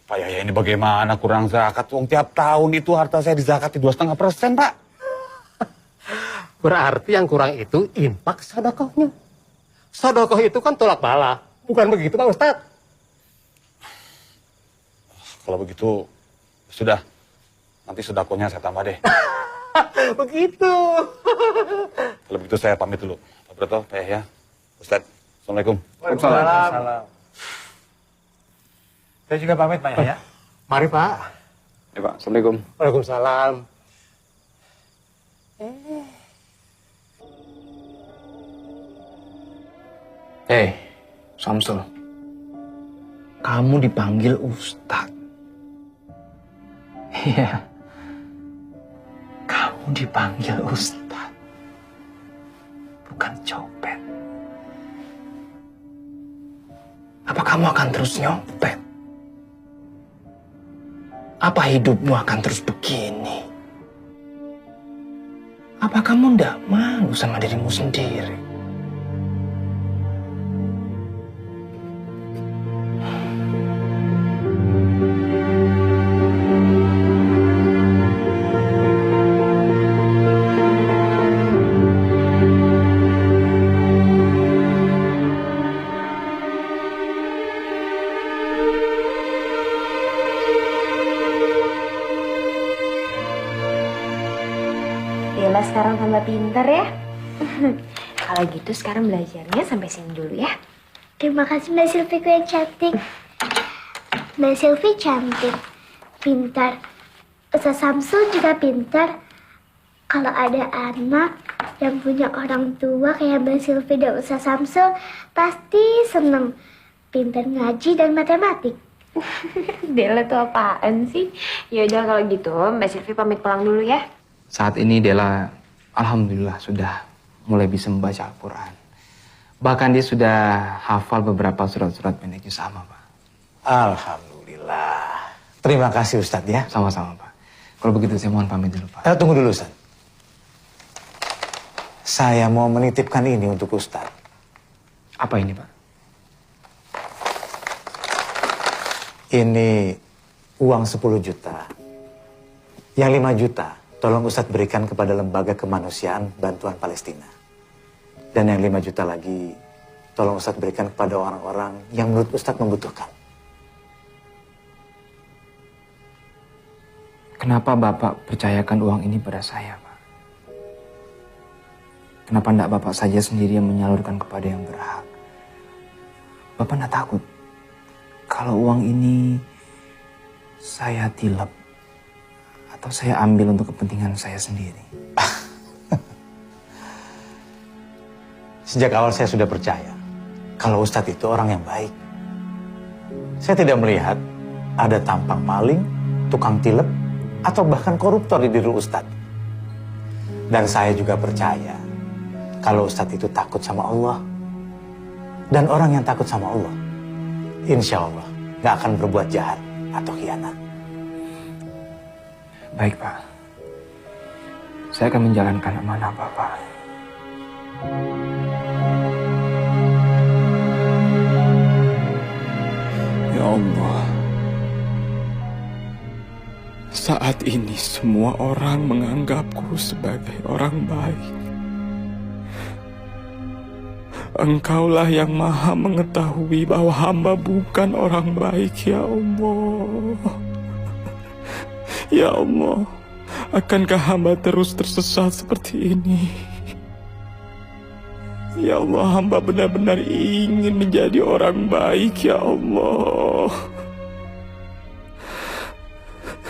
Pak Yahya ini bagaimana kurang zakat? Wong tiap tahun itu harta saya dizakati 2,5% Pak. Berarti yang kurang itu infak sedekahnya. Sedekah itu kan tolak bala. Bukan begitu Pak Ustadz? Kalau begitu, sudah. Nanti sedekahnya saya tambah deh. Begitu. Kalau begitu saya pamit dulu. Pak Broto, Pak Yahya, Ustadz. Assalamualaikum. Waalaikumsalam. Saya juga pamit Pak Yahya. Mari Pak. Ya Pak, Assalamualaikum. Waalaikumsalam. Hei, Samsul. Kamu dipanggil Ustadz. Iya. Kamu dipanggil Ustadz. Bukan copet. Apa kamu akan terus nyopet? Apa hidupmu akan terus begini? Apa kamu ndak malu sama dirimu sendiri? Dela sekarang tambah pintar ya. Kalau gitu sekarang belajarnya sampai sini dulu ya. Terima kasih Mbak Sylvie yang cantik. Mbak Sylvie cantik, pintar. Ustaz Samsul juga pintar. Kalau ada anak yang punya orang tua kayak Mbak Sylvie dan Ustaz Samsul, pasti seneng. Pintar ngaji dan matematik. Dela tuh apaan sih? Yaudah kalau gitu Mbak Sylvie pamit pulang dulu ya. Saat ini Dela, alhamdulillah sudah mulai bisa membaca Al-Quran. Bahkan dia sudah hafal beberapa surat-surat pendek juz amma, Pak. Alhamdulillah. Terima kasih Ustadz ya. Sama-sama Pak. Kalau begitu saya mohon pamit dulu Pak. Tunggu dulu Ustadz. Saya mau menitipkan ini untuk Ustadz. Apa ini, Pak? Ini uang 10 juta. Yang 5 juta, tolong Ustadz berikan kepada Lembaga Kemanusiaan Bantuan Palestina. Dan yang 5 juta lagi, tolong Ustadz berikan kepada orang-orang yang menurut Ustadz membutuhkan. Kenapa Bapak percayakan uang ini pada saya, Pak? Kenapa tidak Bapak saja sendiri yang menyalurkan kepada yang berhak? Bapak tidak takut kalau uang ini saya tilep atau saya ambil untuk kepentingan saya sendiri? Sejak awal saya sudah percaya kalau Ustadz itu orang yang baik. Saya tidak melihat ada tampang maling, tukang tilep, atau bahkan koruptor di diri Ustadz. Dan saya juga percaya kalau Ustadz itu takut sama Allah. Dan orang yang takut sama Allah, insya Allah gak akan berbuat jahat atau khianat. Baik, Pak. Saya akan menjalankan amanah Bapak. Ya Allah, saat ini semua orang menganggapku sebagai orang baik. Engkaulah yang maha mengetahui bahwa hamba bukan orang baik, ya Allah. Ya Allah, akankah hamba terus tersesat seperti ini? Ya Allah, hamba benar-benar ingin menjadi orang baik, ya Allah.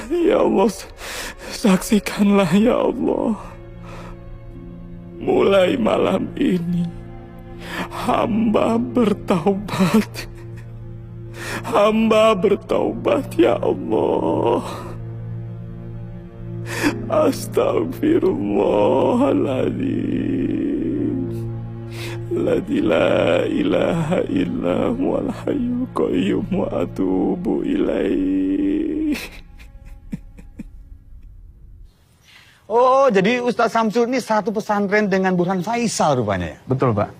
Ya Allah, saksikanlah ya Allah. Mulai malam ini, hamba bertaubat. Hamba bertaubat ya Allah. Astaghfirullahaladzim. Alladzi la ilaha illa huwal hayyul qayyum wa atubu ilaih. Oh, jadi Ustadz Samsul ini satu pesantren dengan Burhan Faisal rupanya ya? Betul, Pak.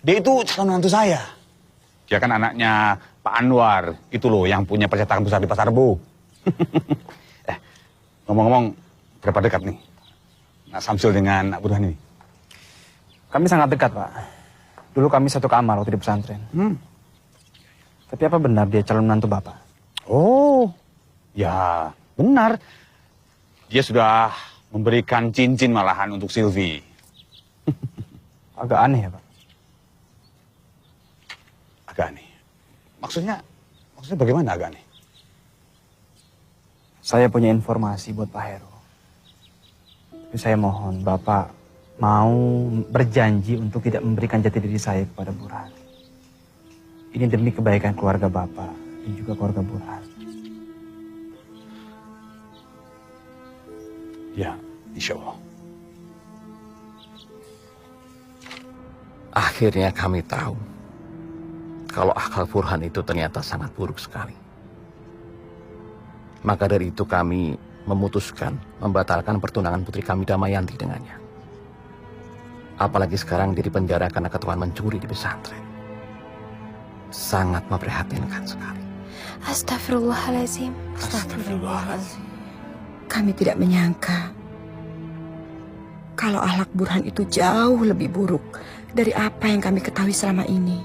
Dia itu calon menantu saya. Dia kan anaknya Pak Anwar, itu loh yang punya percetakan besar di Pasar Rebo. Ngomong-ngomong, berapa dekat nih Nak Samsul dengan Nak Burhan ini? Kami sangat dekat, Pak. Dulu kami satu kamar waktu di pesantren. Tapi apa benar dia calon menantu Bapak? Oh, ya benar. Dia sudah memberikan cincin malahan untuk Sylvie. Agak aneh ya, Pak? Agak aneh. Maksudnya bagaimana agak aneh? Saya punya informasi buat Pak Heru. Tapi saya mohon Bapak mau berjanji untuk tidak memberikan jati diri saya kepada Burhan. Ini demi kebaikan keluarga Bapak dan juga keluarga Burhan. Ya, insya Allah. Akhirnya kami tahu kalau akal Burhan itu ternyata sangat buruk sekali. Maka dari itu kami memutuskan membatalkan pertunangan putri kami Damayanti dengannya. Apalagi sekarang dia dipenjara karena ketuaan mencuri di pesantren. Sangat memprihatinkan sekali. Astagfirullahaladzim. Astagfirullahaladzim. Kami tidak menyangka kalau akhlak Burhan itu jauh lebih buruk dari apa yang kami ketahui selama ini.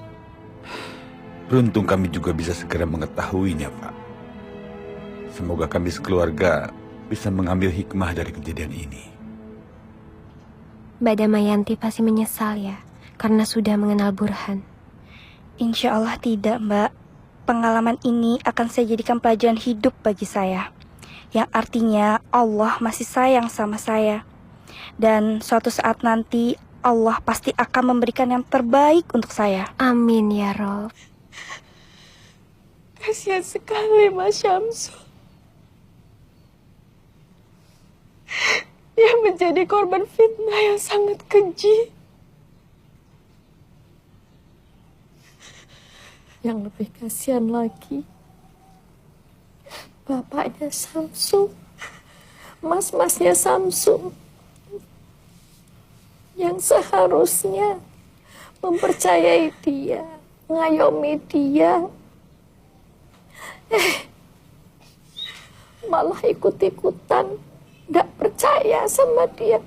Beruntung kami juga bisa segera mengetahuinya, Pak. Semoga kami sekeluarga bisa mengambil hikmah dari kejadian ini. Mbak Damayanti pasti menyesal ya, karena sudah mengenal Burhan. Insya Allah tidak, Mbak. Pengalaman ini akan saya jadikan pelajaran hidup bagi saya. Yang artinya Allah masih sayang sama saya. Dan suatu saat nanti Allah pasti akan memberikan yang terbaik untuk saya. Amin ya Rob. Kasihan sekali Mas Syamsul. Dia menjadi korban fitnah yang sangat keji. Yang lebih kasihan lagi, bapaknya Samsul, mas-masnya Samsul, yang seharusnya mempercayai dia, mengayomi dia, malah ikut-ikutan, gak percaya sama dia,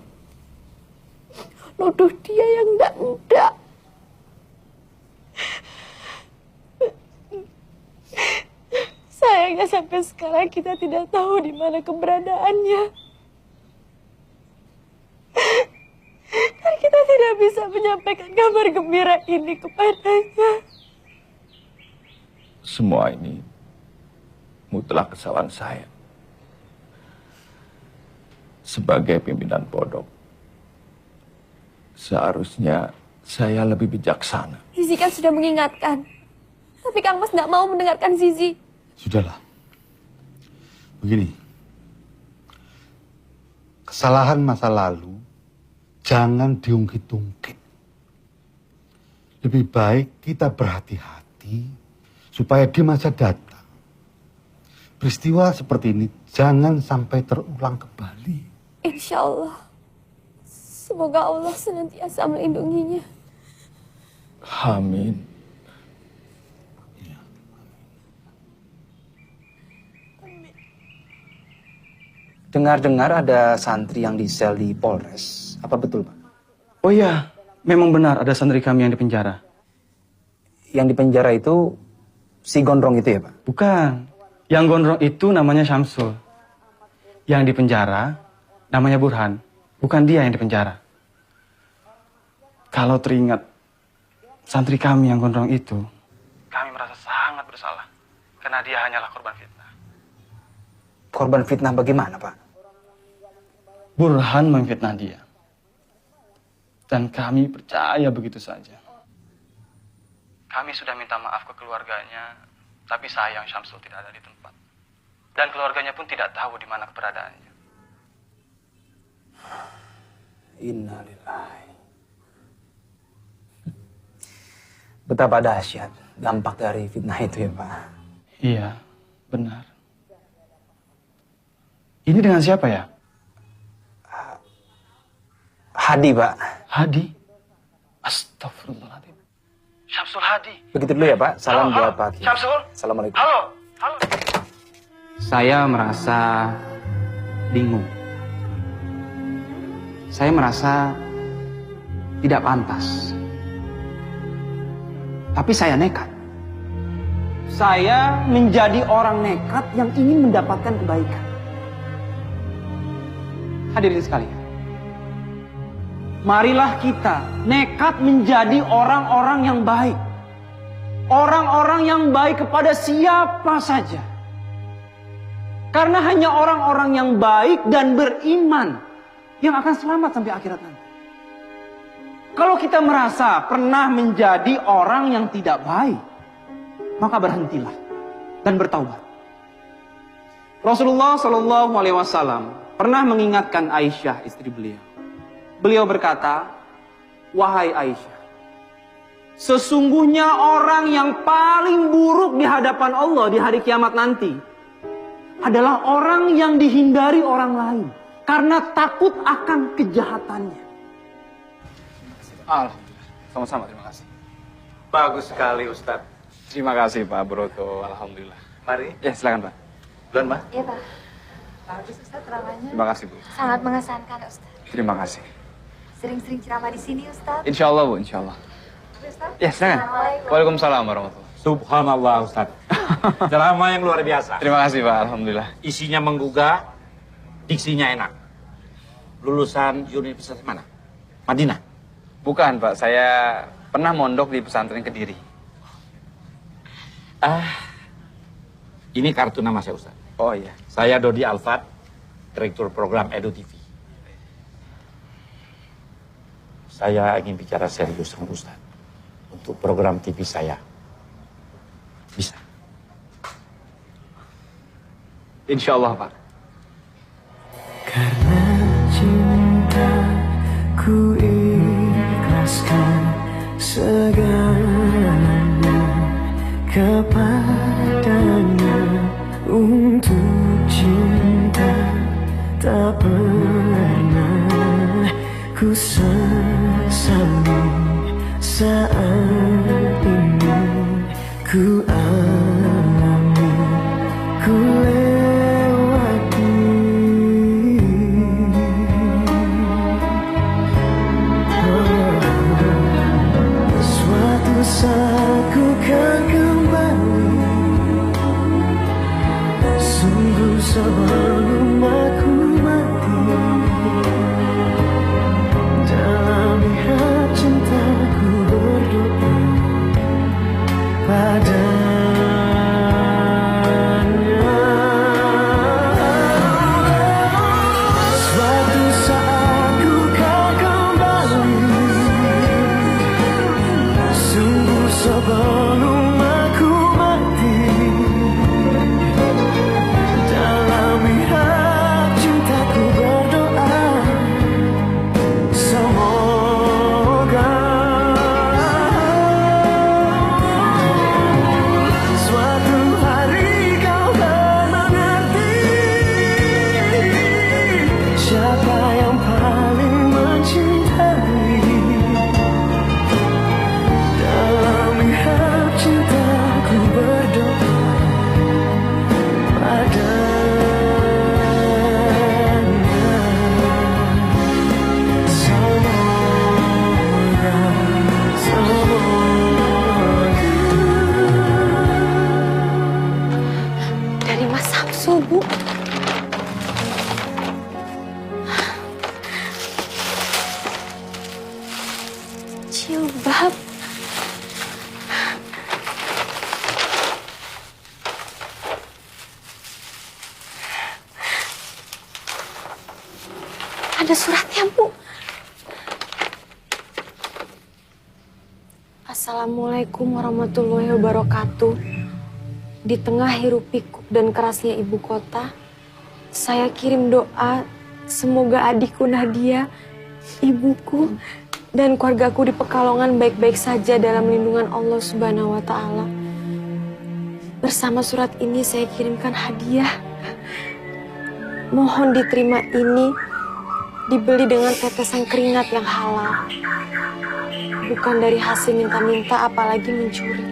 nuduh dia yang enggak. Sayangnya sampai sekarang kita tidak tahu di mana keberadaannya. Dan kita tidak bisa menyampaikan kabar gembira ini kepadanya. Semua ini mutlak kesalahan saya. Sebagai pimpinan pondok, seharusnya saya lebih bijaksana. Zizi kan sudah mengingatkan. Tapi Kang Mas nggak mau mendengarkan Zizi. Sudahlah. Begini. Kesalahan masa lalu jangan diungkit-ungkit. Lebih baik kita berhati-hati supaya di masa datang peristiwa seperti ini jangan sampai terulang kembali. Insya Allah. Semoga Allah senantiasa melindunginya. Amin. Dengar-dengar ada santri yang disel di Polres. Apa betul, Pak? Oh iya, memang benar ada santri kami yang dipenjara. Yang dipenjara itu si gondrong itu ya, Pak? Bukan. Yang gondrong itu namanya Syamsul. Yang dipenjara namanya Burhan. Bukan dia yang dipenjara. Kalau teringat santri kami yang gondrong itu, kami merasa sangat bersalah. Karena dia hanyalah korban fitnah. Korban fitnah bagaimana, Pak? Burhan memfitnah dia. Dan kami percaya begitu saja. Kami sudah minta maaf ke keluarganya, tapi sayang Syamsul tidak ada di tempat. Dan keluarganya pun tidak tahu di mana keberadaannya. Innalillahi. Betapa dahsyat dampak dari fitnah itu ya, Pak? Iya, benar. Ini dengan siapa ya? Hadi, Pak. Hadi? Astagfirullahaladzim. Syamsul Hadi. Begitu dulu ya, Pak. Salam buat Pak Kiai. Syamsul. Assalamualaikum. Halo. Halo. Saya merasa bingung. Saya merasa tidak pantas. Tapi saya nekat. Saya menjadi orang nekat yang ingin mendapatkan kebaikan. Hadirin sekalian. Marilah kita nekat menjadi orang-orang yang baik. Orang-orang yang baik kepada siapa saja. Karena hanya orang-orang yang baik dan beriman yang akan selamat sampai akhirat nanti. Kalau kita merasa pernah menjadi orang yang tidak baik, maka berhentilah dan bertaubat. Rasulullah Shallallahu Alaihi Wasallam pernah mengingatkan Aisyah, istri beliau. Beliau berkata, "Wahai Aisyah, sesungguhnya orang yang paling buruk di hadapan Allah di hari kiamat nanti adalah orang yang dihindari orang lain karena takut akan kejahatannya." Alhamdulillah. Sama-sama, terima kasih. Bagus sekali, Ustadz. Terima kasih, Pak Broto. Alhamdulillah. Mari. Ya, silakan, Pak. Duluan, Pak. Iya, Pak. Bagus, Ustaz, ceramahnya. Terima kasih, Bu. Sangat mengesankan, Ustaz. Terima kasih. Sering-sering ceramah di sini, Ustaz. Insya Allah, Bu. Insya Allah. Ustaz. Ya, silakan. Assalamualaikum. Waalaikumsalam warahmatullahi. Subhanallah, Ustadz. Ceramah yang luar biasa. Terima kasih, Pak. Alhamdulillah. Isinya menggugah, diksinya enak. Lulusan universitas mana? Madinah? Bukan, Pak. Saya pernah mondok di pesantren Kediri. Ini kartu nama saya, Ustaz. Oh iya. Saya Dodi Alfat, Direktur Program Edu TV. Saya ingin bicara serius sama Ustaz untuk program TV saya. Bisa? Insya Allah, Pak. Karena cinta ku ikhlaskan segalanya kepadanya. Untuk cinta tak pernah ku sesali saat ini ku alami, ku lewati. Suatu saat ku kan kembali, sungguh sebelum aku mati. Dalam lihat cintaku berdoa padanya. Suatu saat ku kan kembali, sungguh sebelum aku mati. Dalam lihat cintaku berdoa, semoga suatu hari kau akan mengerti siapa yang paling mencintai. Dalam lihat cintaku berdoa padanya. Dari Mas Samsul, Bu. Jilbab. Ada suratnya, Bu. Assalamualaikum warahmatullahi wabarakatuh. Di tengah hiruk pikuk dan kerasnya ibu kota, saya kirim doa semoga adikku Nadia, ibuku, dan keluargaku di Pekalongan baik-baik saja dalam lindungan Allah Subhanahu wa Ta'ala. Bersama surat ini saya kirimkan hadiah. Mohon diterima ini, dibeli dengan tetesan keringat yang halal. Bukan dari hasil minta-minta, apalagi mencuri.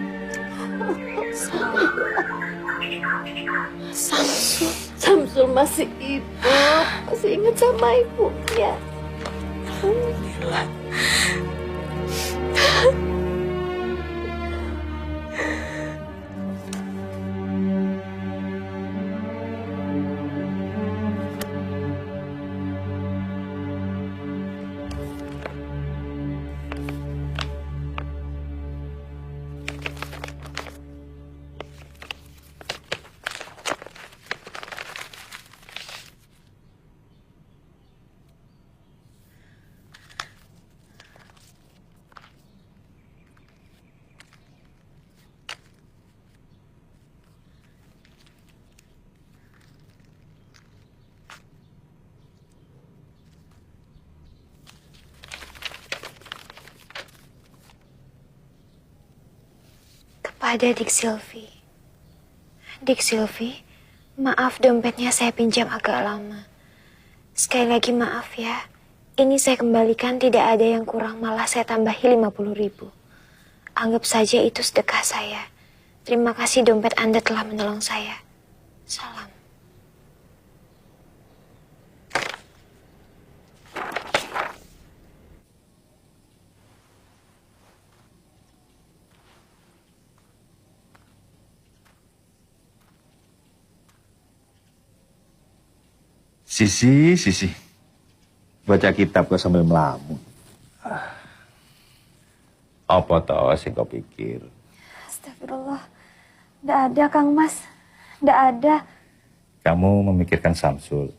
Samsul. Samsul masih hidup, masih ingat sama ibunya. Alhamdulillah. Kepada Dik Silvi. Dik Silvi, maaf dompetnya saya pinjam agak lama. Sekali lagi maaf ya. Ini saya kembalikan, tidak ada yang kurang, malah saya tambahi 50.000. Anggap saja itu sedekah saya. Terima kasih dompet Anda telah menolong saya. Salam. Sisi. Baca kitab kok sambil melamun. Apa toh sing kau pikir? Astagfirullah. Nggak ada, Kang Mas. Nggak ada. Kamu memikirkan Samsul.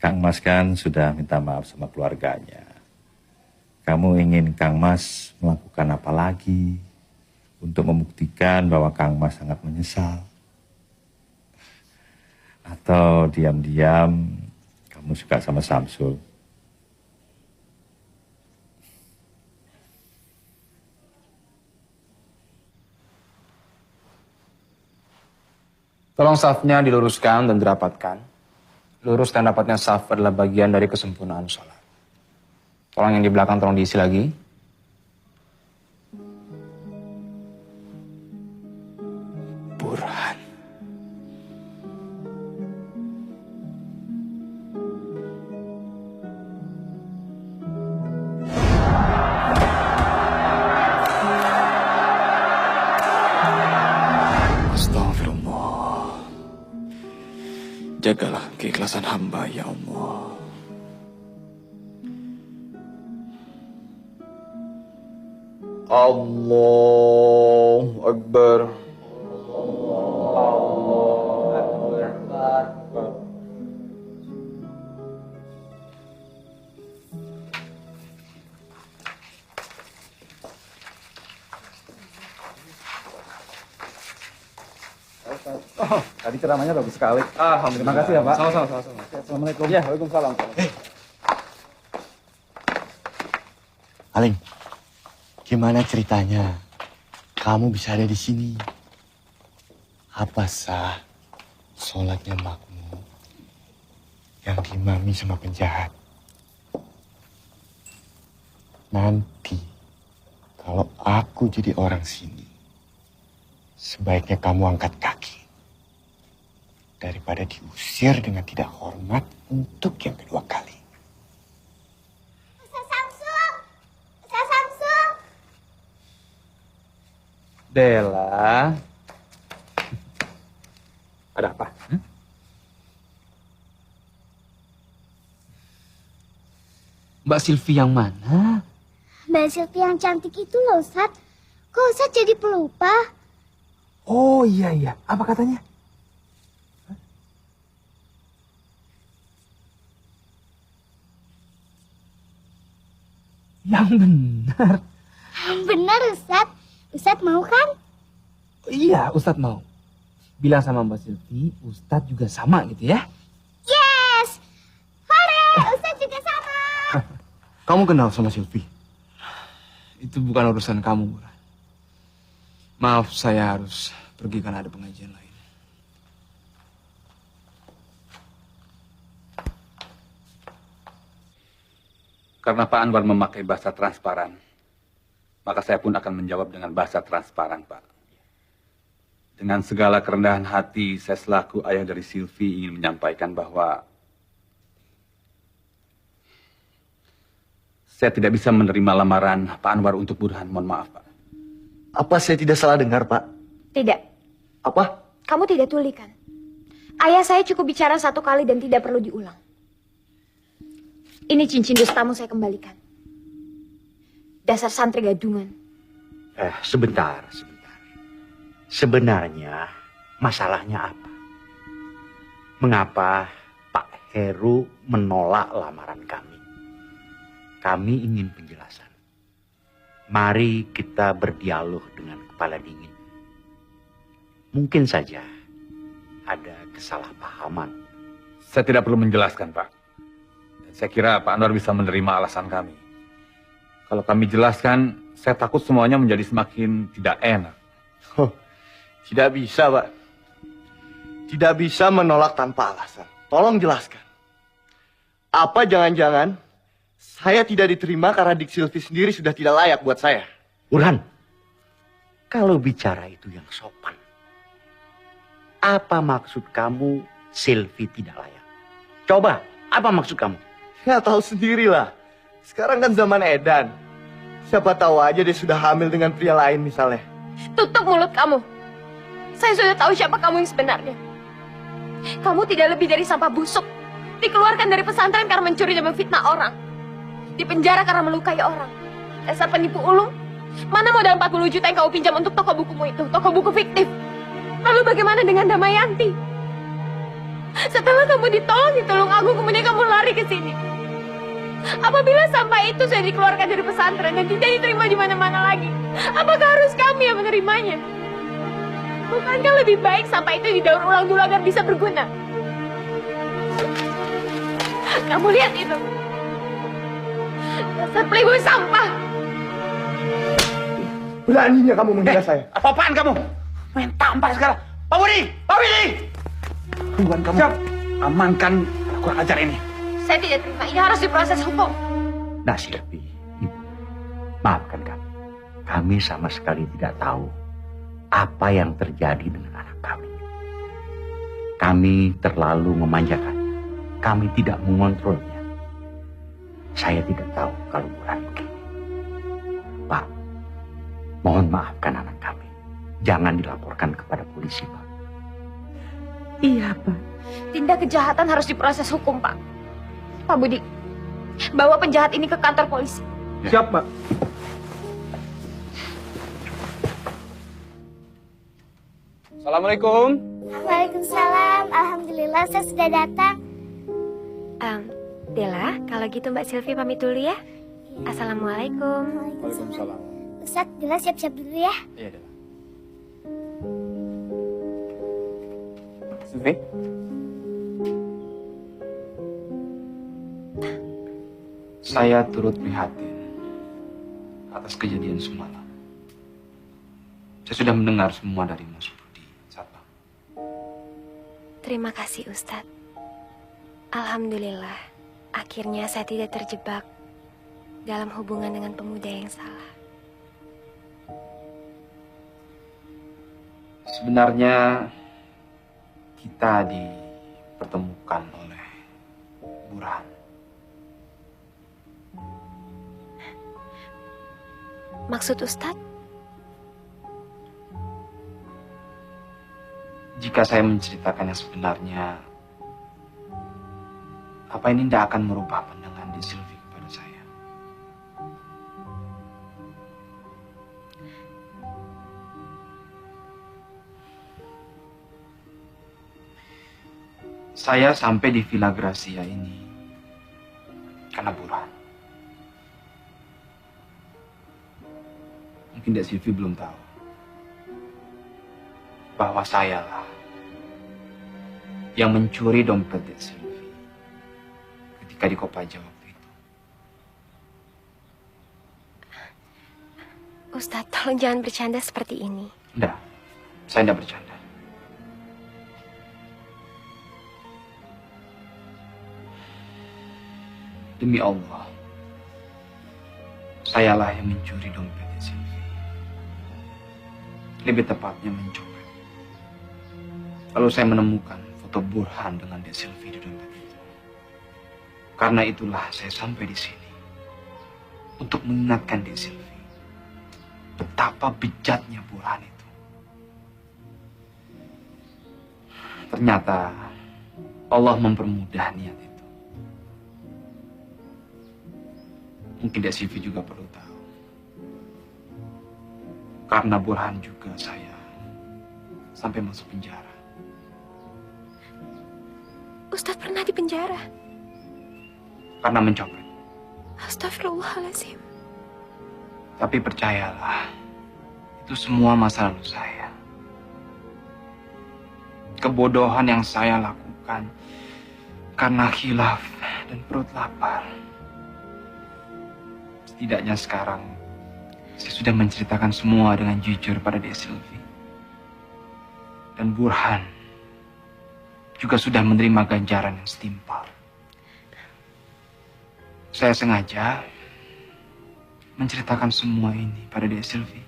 Kang Mas kan sudah minta maaf sama keluarganya. Kamu ingin Kang Mas melakukan apa lagi untuk membuktikan bahwa Kang Mas sangat menyesal? Atau diam-diam kamu suka sama Samsul? Tolong safnya diluruskan dan dirapatkan. lurus dan rapatnya saf adalah bagian dari kesempurnaan sholat. Tolong yang di belakang tolong diisi lagi. Burhan. Astagfirullah. Jagalah keikhlasan hamba ya Allah. Allahu Akbar. Oh, tadi ceramahnya bagus sekali. Alhamdulillah. Terima kasih ya, Pak. Sama-sama. Assalamualaikum. Ya, waalaikumsalam. Aling, gimana ceritanya? Kamu bisa ada di sini. Apa sah sholatnya makmum yang diimami sama penjahat? Nanti kalau aku jadi orang sini, sebaiknya kamu angkat kaki daripada diusir dengan tidak hormat untuk yang kedua kali. Dela. Ada apa? Mbak Silvi yang mana? Mbak Silvi yang cantik itu loh, Ustadz. Kok Ustadz jadi pelupa? Oh iya. Apa katanya? Yang benar. Benar, Ustadz. Ustadz mau kan? Iya, Ustadz mau. Bilang sama Mbak Silvi, Ustadz juga sama gitu ya. Yes! Hore! Ustadz juga sama! Kamu kenal sama Silvi? Itu bukan urusan kamu, Burhan. Maaf, saya harus pergi karena ada pengajian lain. Karena Pak Anwar memakai bahasa transparan, maka saya pun akan menjawab dengan bahasa transparan, Pak. Dengan segala kerendahan hati, saya selaku ayah dari Silvi ingin menyampaikan bahwa saya tidak bisa menerima lamaran Pak Anwar untuk Burhan. Mohon maaf, Pak. Apa saya tidak salah dengar, Pak? Tidak. Apa? Kamu tidak tuli kan? Ayah saya cukup bicara satu kali dan tidak perlu diulang. Ini cincin dustamu saya kembalikan. Dasar santri gadungan. Sebentar. Sebenarnya masalahnya apa? Mengapa Pak Heru menolak lamaran kami? Kami ingin penjelasan. Mari kita berdialog dengan kepala dingin. Mungkin saja ada kesalahpahaman. Saya tidak perlu menjelaskan, Pak. Saya kira Pak Anwar bisa menerima alasan kami. Kalau kami jelaskan, saya takut semuanya menjadi semakin tidak enak. Tidak bisa, Pak. Tidak bisa menolak tanpa alasan. Tolong jelaskan. Apa jangan-jangan saya tidak diterima karena Dik Silvi sendiri sudah tidak layak buat saya? Burhan, kalau bicara itu yang sopan. Apa maksud kamu Silvi tidak layak? Coba, apa maksud kamu? Ya tahu sendirilah. Sekarang kan zaman edan. Siapa tahu aja dia sudah hamil dengan pria lain misalnya. Tutup mulut kamu. Saya sudah tahu siapa kamu yang sebenarnya. Kamu tidak lebih dari sampah busuk. Dikeluarkan dari pesantren karena mencuri dan memfitnah orang. Dipenjara karena melukai orang. Dasar penipu ulung. Mana modal 40 juta yang kamu pinjam untuk toko bukumu itu? Toko buku fiktif. Lalu bagaimana dengan Damayanti? Setelah kamu ditolong di Tulungagung, kemudian kamu lari ke sini. Apabila sampah itu sudah dikeluarkan dari pesantren dan tidak diterima di mana-mana lagi, apakah harus kami yang menerimanya? Bukankah lebih baik sampah itu didaur ulang dulu agar bisa berguna? Kamu lihat itu. Dasar playboy sampah. Beraninya kamu menghina saya. Apa-apaan kamu? Main tampar sekarang. Pak Budi! Pak Budi! Tuhan kamu. Siap. Amankan kurang ajar ini. Saya tidak terima, ini harus diproses hukum. Nah, Silvi, Ibu, maafkan kami. Kami sama sekali tidak tahu apa yang terjadi dengan anak kami. Kami terlalu memanjakannya. Kami tidak mengontrolnya. Saya tidak tahu kalau Burhan begini. Pak, mohon maafkan anak kami. Jangan dilaporkan kepada polisi, Pak. Iya, Pak. Tindak kejahatan harus diproses hukum, Pak. Pak Budi, bawa penjahat ini ke kantor polisi. Siap, Pak. Assalamualaikum. Waalaikumsalam. Alhamdulillah saya sudah datang. Dela, kalau gitu Mbak Silvi pamit dulu ya. Assalamualaikum. Waalaikumsalam. Ustadz, Dela siap-siap dulu ya. Iya, Dela. Silvi? Saya turut prihatin atas kejadian semalam. Saya sudah mendengar semua dari Mas Budi. Satpam. Terima kasih Ustadz. Alhamdulillah, akhirnya saya tidak terjebak dalam hubungan dengan pemuda yang salah. Sebenarnya kita dipertemukan oleh Burhan. Maksud Ustadz? Jika saya menceritakan yang sebenarnya, apa ini tidak akan merubah pandangan di Silvi kepada saya? Saya sampai di Villa Gracia ini karena Burhan. Mungkin Dek Silvi belum tahu bahwa sayalah yang mencuri dompet Dek Silvi ketika di Kopaja waktu itu. Ustadz, tolong jangan bercanda seperti ini. Enggak, saya tidak bercanda. Demi Allah, sayalah yang mencuri dompet Dek Silvi. Lebih tepatnya mencopet. Lalu saya menemukan foto Burhan dengan Dek Silvi di dompet itu. Karena itulah saya sampai di sini untuk mengingatkan Dek Silvi betapa bejatnya Burhan itu. Ternyata Allah mempermudah niat itu. Mungkin Dek Silvi juga perlu tahu. Karena Burhan juga saya sampai masuk penjara. Ustadz pernah di penjara? Karena mencopet. Astagfirullahaladzim. Tapi percayalah, itu semua masa lalu saya. Kebodohan yang saya lakukan karena khilaf dan perut lapar. Setidaknya sekarang saya sudah menceritakan semua dengan jujur pada Dek Silvi. Dan Burhan juga sudah menerima ganjaran yang setimpal. Saya sengaja menceritakan semua ini pada Dek Silvi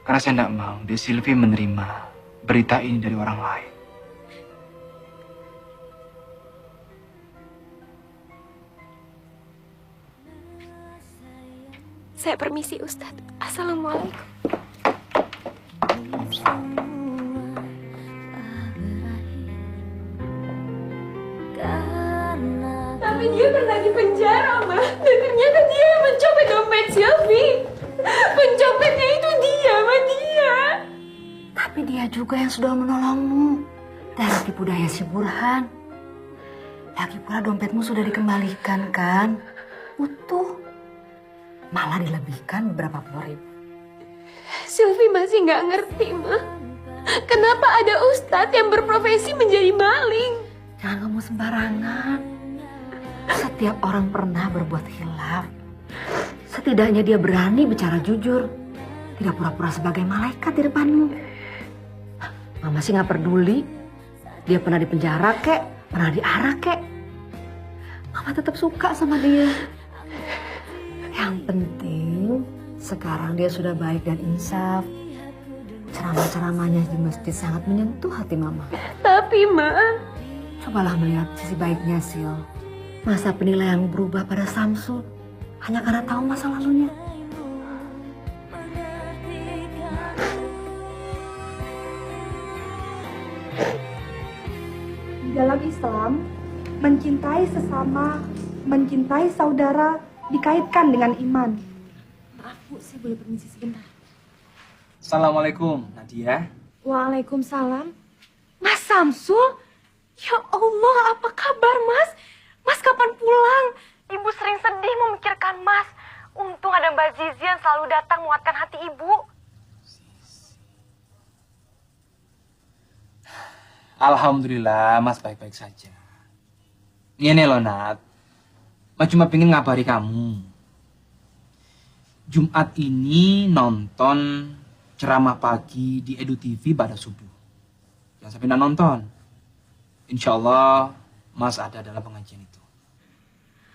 karena saya tidak mau Dek Silvi menerima berita ini dari orang lain. Saya permisi Ustadz. Assalamualaikum. Tapi dia pernah di penjara, Ma. Dan ternyata dia yang mencopet dompet Silvi. Pencopetnya itu dia, Ma, dia. Tapi dia juga yang sudah menolongmu dari tipu daya si Burhan. Lagi pula dompetmu sudah dikembalikan kan? Utuh. Malah dilebihkan beberapa puluh ribu. Silvi masih nggak ngerti, Ma. Kenapa ada ustadz yang berprofesi menjadi maling? Jangan ngomong sembarangan. Setiap orang pernah berbuat khilaf. Setidaknya dia berani bicara jujur. Tidak pura-pura sebagai malaikat di depanmu. Mama sih nggak peduli. Dia pernah di penjara kek, pernah diarak kek. Mama tetap suka sama dia. Yang penting sekarang dia sudah baik dan insaf. Ceramah-ceramahnya di masjid sangat menyentuh hati Mama. Tapi, Ma, Cobalah melihat sisi baiknya, Sil. Masa penilaian berubah pada Samsul hanya karena tahu masa lalunya. Di dalam Islam, mencintai sesama, mencintai saudara dikaitkan dengan iman. maaf Bu, saya boleh permisi sebentar. Assalamualaikum, Nadia. Waalaikumsalam. Mas Samsul? Ya Allah, apa kabar Mas? Mas kapan pulang? Ibu sering sedih memikirkan Mas. Untung ada Mbak Zizi yang selalu datang menguatkan hati Ibu. Alhamdulillah, Mas baik-baik saja. Ini loh, Nat. Mas cuma pengen ngabari kamu. Jumat ini nonton ceramah pagi di Edu TV pada subuh. Jangan sampai nggak nonton. Insya Allah, Mas ada dalam pengajian itu.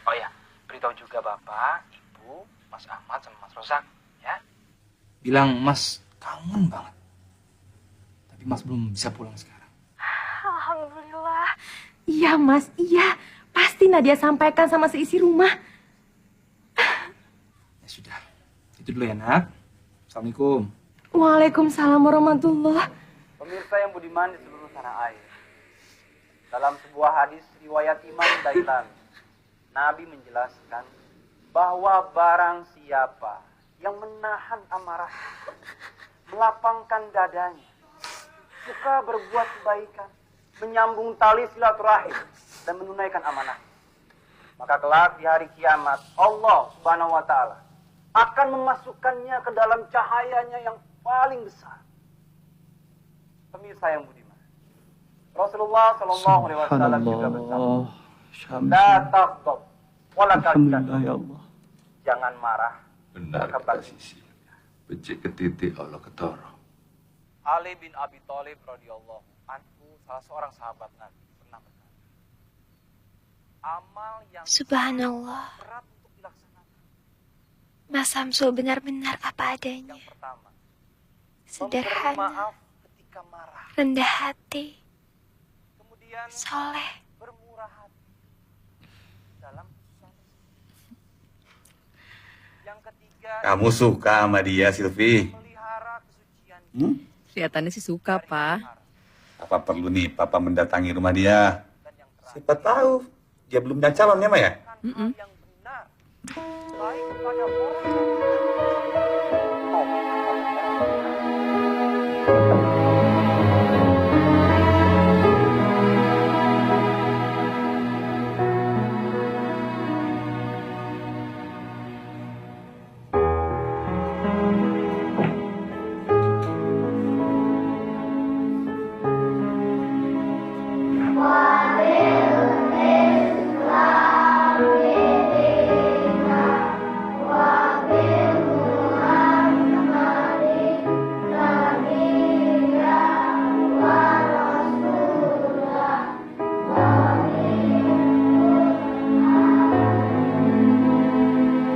Oh ya, beritahu juga Bapak, Ibu, Mas Ahmad sama Mas Rozak, ya. Bilang Mas kangen banget. Tapi Mas belum bisa pulang sekarang. Alhamdulillah. Iya Mas, iya. Pasti Nadia sampaikan sama seisi rumah. Ya sudah, itu dulu ya, Nak. Assalamualaikum. Waalaikumsalam warahmatullah. Pemirsa yang budiman di seluruh tanah air. Dalam sebuah hadis riwayat Imam Dailan, Nabi menjelaskan bahwa barang siapa yang menahan amarah, melapangkan dadanya, suka berbuat kebaikan, menyambung tali silaturahim, dan menunaikan amanah, maka kelak di hari kiamat Allah Subhanahu wa Ta'ala akan memasukkannya ke dalam cahayanya yang paling besar. Pemirsa yang budiman, Rasulullah Shallallahu Alaihi Wasallam juga bersabda, "La taghdab, wala tahzan." Ya Allah. Jangan marah. Benar kata Sisi. Becik ketiti Allah ketara. Ali bin Abi Thalib radhiyallahu anhu, salah seorang sahabat Nabi, pernah berkata, amal yang Subhanallah. berat untuk dilaksanakan. Mas Samsul benar-benar apa adanya. Yang pertama, memberi Sederhana, maaf ketika marah. rendah hati, Kemudian soleh. bermurah hati dalam kesusahan. Yang ketiga, Kamu suka sama dia, Silvi? Kelihatannya sih suka, Pak. Apa perlu nih Papa mendatangi rumah dia? Siapa tahu dia belum ada calonnya, Ma ya? baik kepada orang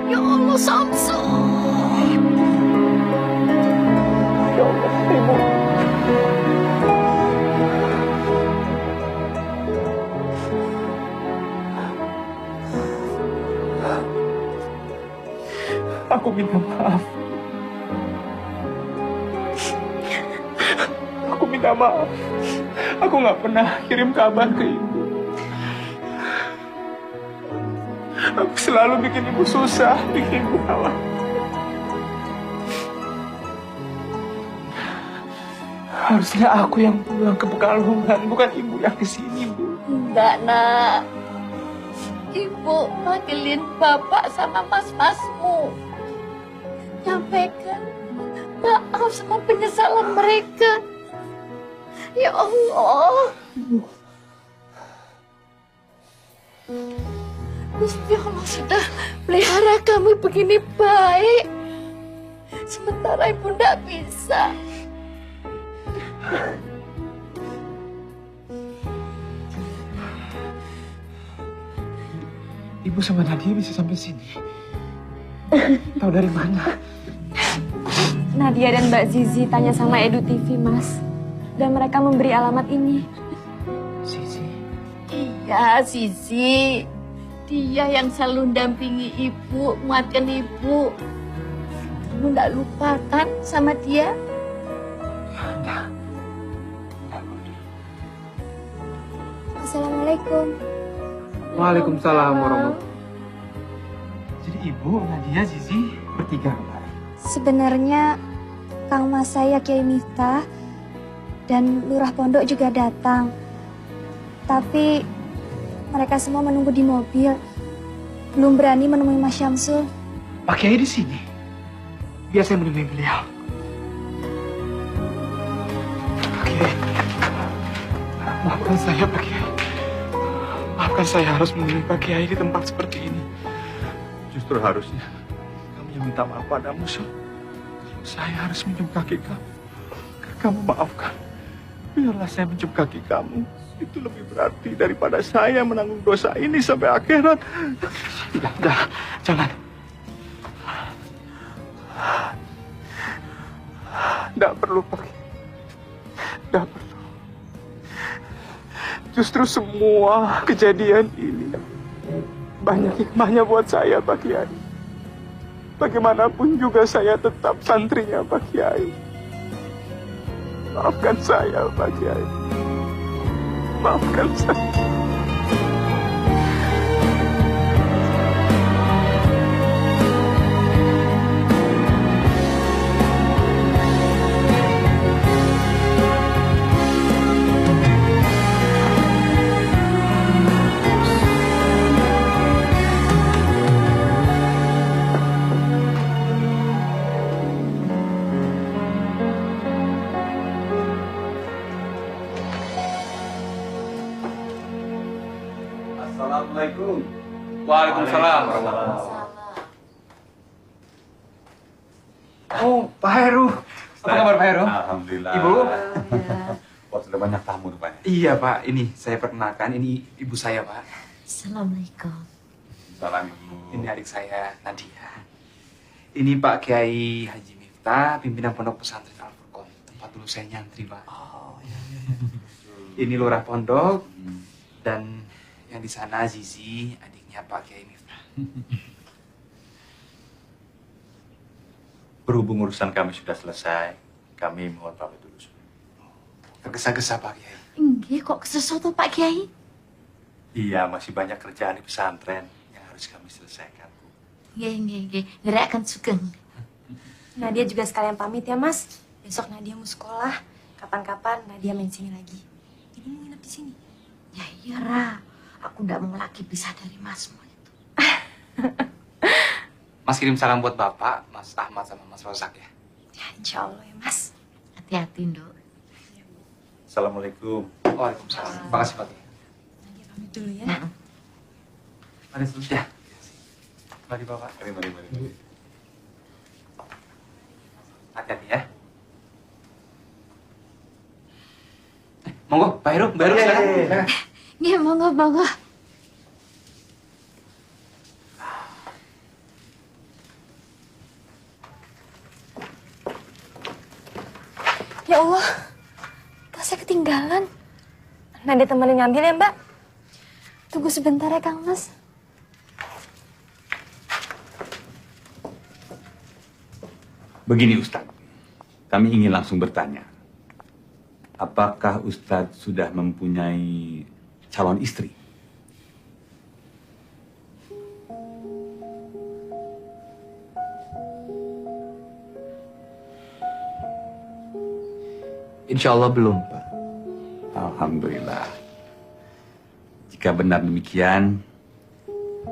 Ya Allah, Samsul. Ya Allah, Ibu. Aku minta maaf. Aku minta maaf. Aku nggak pernah kirim kabar ke ibu. Aku selalu bikin ibu susah, bikin ibu khawatir. Harusnya aku yang pulang ke Pekalongan, bukan ibu yang kesini, Bu. Enggak, Nak. Ibu panggilin bapak sama mas-masmu. Nyampaikan maaf sama penyesalan mereka. Ya Allah. Gusti Allah sudah pelihara kamu begini baik. Sementara ibu tidak bisa. Ibu sama Nadia bisa sampai sini. Tahu dari mana? Nadia dan Mbak Zizi tanya sama Edu TV, Mas. Dan mereka memberi alamat ini. Iya, Zizi. Dia yang selalu dampingi ibu, menguatkan ibu. Kamu nggak lupa kan sama dia? Assalamualaikum. Waalaikumsalam warahmatullahi. Jadi Ibu, Nadia, Zizi bertiga kemarin. Sebenarnya Kang Mas saya Kiai Miftah dan Lurah Pondok juga datang. Tapi mereka semua menunggu di mobil. Belum berani menemui Mas Syamsul. Pak Kiai di sini. Biar saya menemui beliau. Pak Kiai, maafkan saya Pak Kiai. Maafkan saya harus menemui Pak Kiai di tempat seperti ini. Justru harusnya kami yang minta maaf padamu, Syul. Saya harus menjemput kaki kamu. Kamu maafkan. Biarlah saya menjemput kaki kamu. Itu lebih berarti daripada saya menanggung dosa ini sampai akhirat. Udah, jangan. Tidak perlu, Pak. Tidak perlu. Justru semua kejadian ini banyak hikmahnya buat saya, Pak Kiai. Bagaimanapun juga saya tetap santrinya Pak Kiai. Maafkan saya, Pak Kiai. Maafkan saya. Assalamualaikum. Waalaikumsalam. Oh, Pak Heru. Apa kabar Pak Heru? Alhamdulillah. Ibu? Wah, sudah banyak tamu rupanya. Iya Pak, ini saya perkenalkan, ini ibu saya Pak. Assalamualaikum. Salam Ibu. Ini adik saya, Nadia. Ini Pak Kiai Haji Miftah, pimpinan Pondok Pesantren Al-Furqon. Tempat dulu saya nyantri Pak. Oh, iya. Ini Lurah Pondok, dan yang di sana Zizi, adiknya Pak Kiai Miftah. Berhubung urusan kami sudah selesai, kami mohon pamit dulu. Tergesa-gesa Pak Kiai. Enggak, kok sesuatu Pak Kiai? Iya, masih banyak kerjaan di pesantren yang harus kami selesaikan. Nggak. Nggak akan sugeng. Nadia juga sekalian pamit ya, Mas. Besok Nadia mau sekolah. Kapan-kapan Nadia main sini lagi. Jadi mau nginep di sini. Ya iya, Ra. Aku nggak mau lagi pisah dari Masmu itu. Mas kirim salam buat Bapak, Mas Ahmad sama Mas Rozak ya. Ya, insya Allah ya, Mas. Hati-hati, Nduk. Assalamualaikum. Waalaikumsalam. Terima kasih Pak Kiai. Nadia pamit dulu ya. Mari sudah. Mari Bapak. Mari. Hati-hati ya. Monggo, Pak Heru, Mbak Heru silakan. Iya, monggo. Ya Allah, tasnya ketinggalan. Nadia temenin ngambil ya, Mbak. Tunggu sebentar ya, Kang Mas. Begini Ustadz, kami ingin langsung bertanya. Apakah Ustadz sudah mempunyai calon istri? Insya Allah belum, Pak. Alhamdulillah. Jika benar demikian,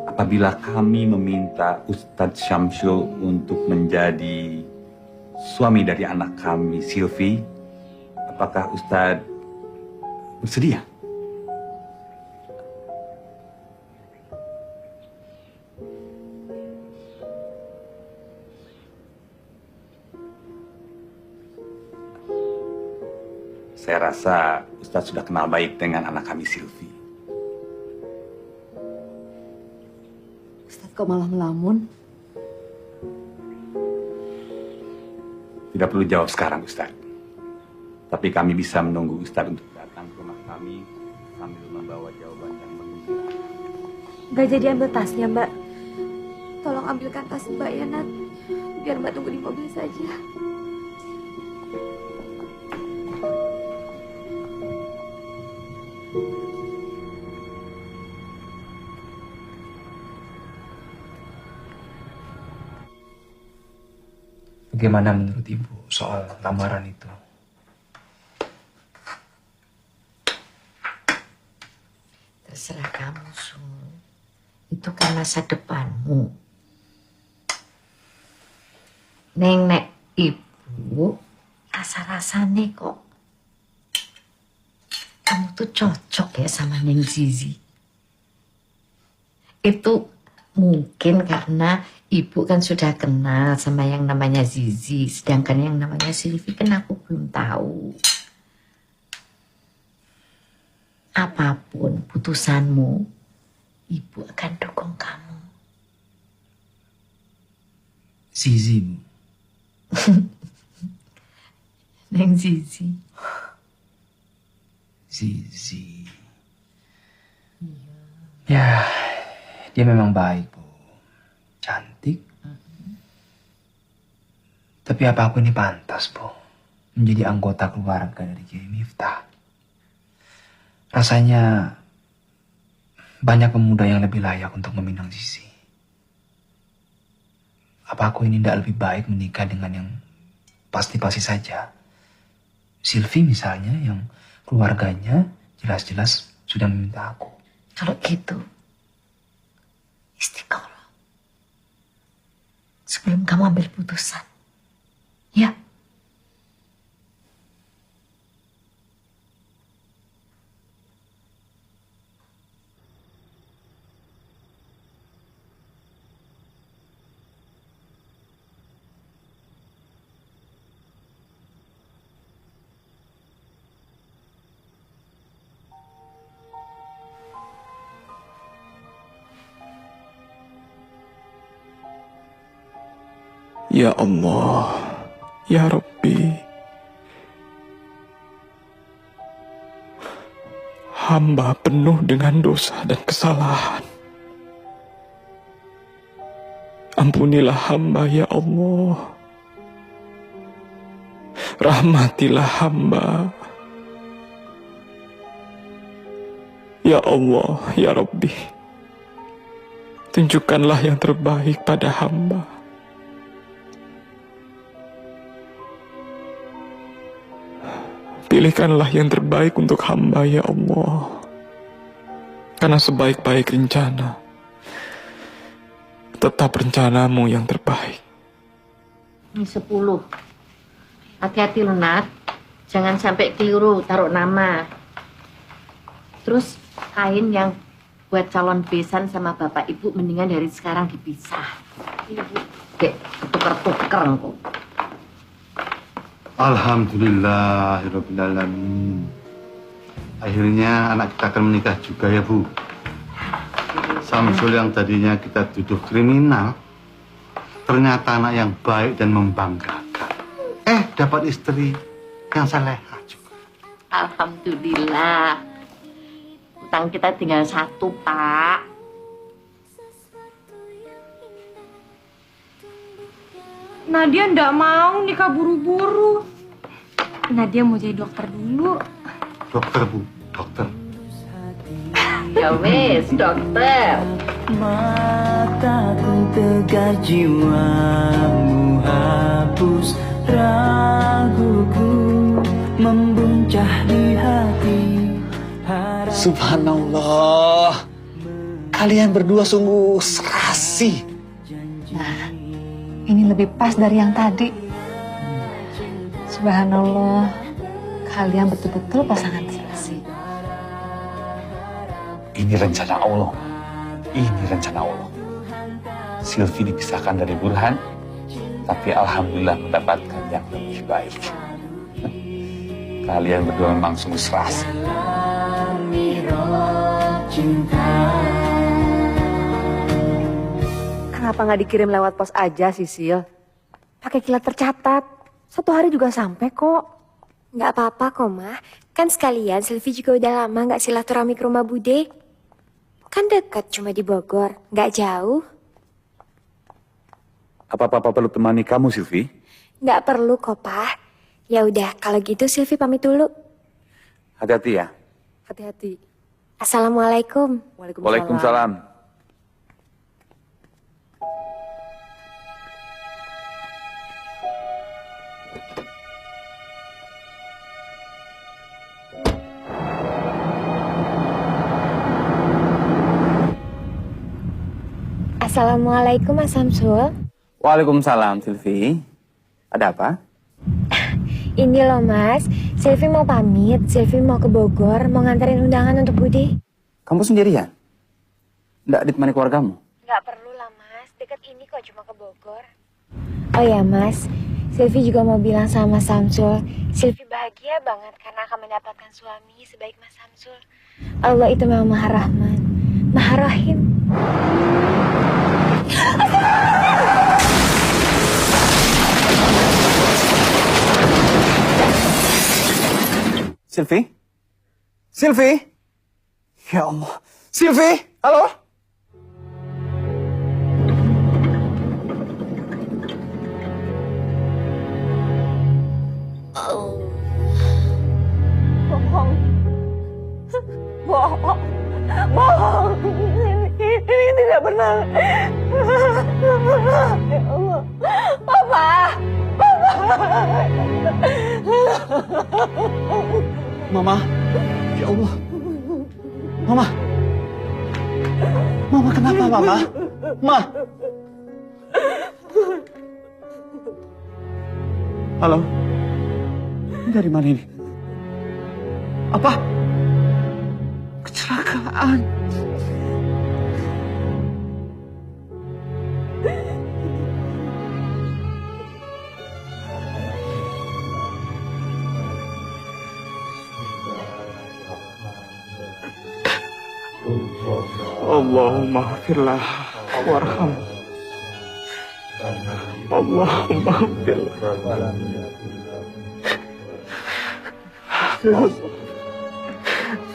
apabila kami meminta Ustadz Syamsul untuk menjadi suami dari anak kami, Silvi, apakah Ustadz bersedia? Saya rasa Ustadz sudah kenal baik dengan anak kami, Silvi. kok malah melamun? Tidak perlu jawab sekarang, Ustaz. Tapi kami bisa menunggu Ustaz untuk datang ke rumah kami sambil membawa jawaban yang menggembirakan. Gak jadi ambil tasnya, Mbak. Tolong ambilkan tas Mbak ya, Nat. Biar Mbak tunggu di mobil saja. Bagaimana menurut Ibu soal lamaran itu? Terserah kamu, Sul. Itu kan masa depanmu. Nenek ibu rasa-rasanya kok kamu tuh cocok ya sama Neng Zizi. Itu mungkin karena ibu kan sudah kenal sama yang namanya Zizi, sedangkan yang namanya Silvi kan aku belum tahu. Apapun putusanmu, ibu akan dukung kamu. Zizi, Bu. Neng Zizi. Zizi. Ya, dia memang baik, Bu. Cantik. Tapi apa aku ini pantas, Bu? Menjadi anggota keluarga dari Kiai Miftah. Rasanya banyak pemuda yang lebih layak untuk meminang Zizi. Apa aku ini tidak lebih baik menikah dengan yang pasti-pasti saja? Silvi misalnya, yang keluarganya jelas-jelas sudah meminta aku. Kalau gitu, istiqoroh. Sebelum kamu ambil putusan. Ya. Ya Allah, Ya Rabbi, hamba penuh dengan dosa dan kesalahan. Ampunilah hamba, Ya Allah. Rahmatilah hamba. Ya Allah, Ya Rabbi, tunjukkanlah yang terbaik pada hamba. Pilihkanlah yang terbaik untuk hamba, Ya Allah. Karena sebaik-baik rencana, tetap rencanamu yang terbaik. Ini 10. Hati-hati loh, Nat. Jangan sampai keliru taruh nama. Terus kain yang buat calon besan sama bapak ibu mendingan dari sekarang dipisah. Ibu, dek, ketuker-tuker kok. Alhamdulillahirrabbilalamin. Akhirnya anak kita akan menikah juga ya, Bu. Samsul yang tadinya kita tuduh kriminal, ternyata anak yang baik dan membanggakan. Dapat istri yang salehah juga. Alhamdulillah. Utang kita tinggal 1, Pak. Nadia ndak mau nikah buru-buru. Nadia mau jadi dokter dulu. Dokter, Bu, dokter. Ya wes, dokter. Mataku tegar, jiwamu hapus raguku, membuncah di hati. Subhanallah, kalian berdua sungguh serasi. Nah, ini lebih pas dari yang tadi. Subhanallah, kalian betul-betul pasangan serasi. Ini rencana Allah. Ini rencana Allah. Silvi dipisahkan dari Burhan, tapi alhamdulillah mendapatkan yang lebih baik. Kalian berdua memang sungguh serasi. Kenapa nggak dikirim lewat pos aja, Sisil? Pakai kilat tercatat. 1 hari juga sampai kok. Nggak apa-apa kok, Ma. Kan sekalian Silvi juga udah lama nggak silaturahmi ke rumah Bude. Kan dekat, cuma di Bogor. Nggak jauh. Apa Papa perlu temani kamu, Silvi? Nggak perlu kok, Pak. Ya udah, kalau gitu Silvi pamit dulu. Hati-hati ya. Hati-hati. Assalamualaikum. Waalaikumsalam. Assalamualaikum, Mas Samsul. Waalaikumsalam, Silvi. Ada apa? Ini loh, Mas. Silvi mau pamit. Silvi mau ke Bogor, mau nganterin undangan untuk Bude. Kamu sendirian? Nggak ditemani keluargamu? Nggak perlu lah, Mas. Dekat ini kok, cuma ke Bogor. Oh ya, Mas. Silvi juga mau bilang sama Mas Samsul. Silvi bahagia banget karena akan mendapatkan suami sebaik Mas Samsul. Allah itu memang Maha Rahman, Maha Rahim. Silvi? Silvi? Ya Allah. Silvi? Halo? Bohong. Bohong. Bohong. Ini tidak benar. Ya Allah. Papa. Papa. Mama. Ya Allah. Mama. Mama kenapa, Mama? Ma. Halo. Dari mana ini? Apa? Kecelakaan. Allahumma firlah warham. Allahumma firlah.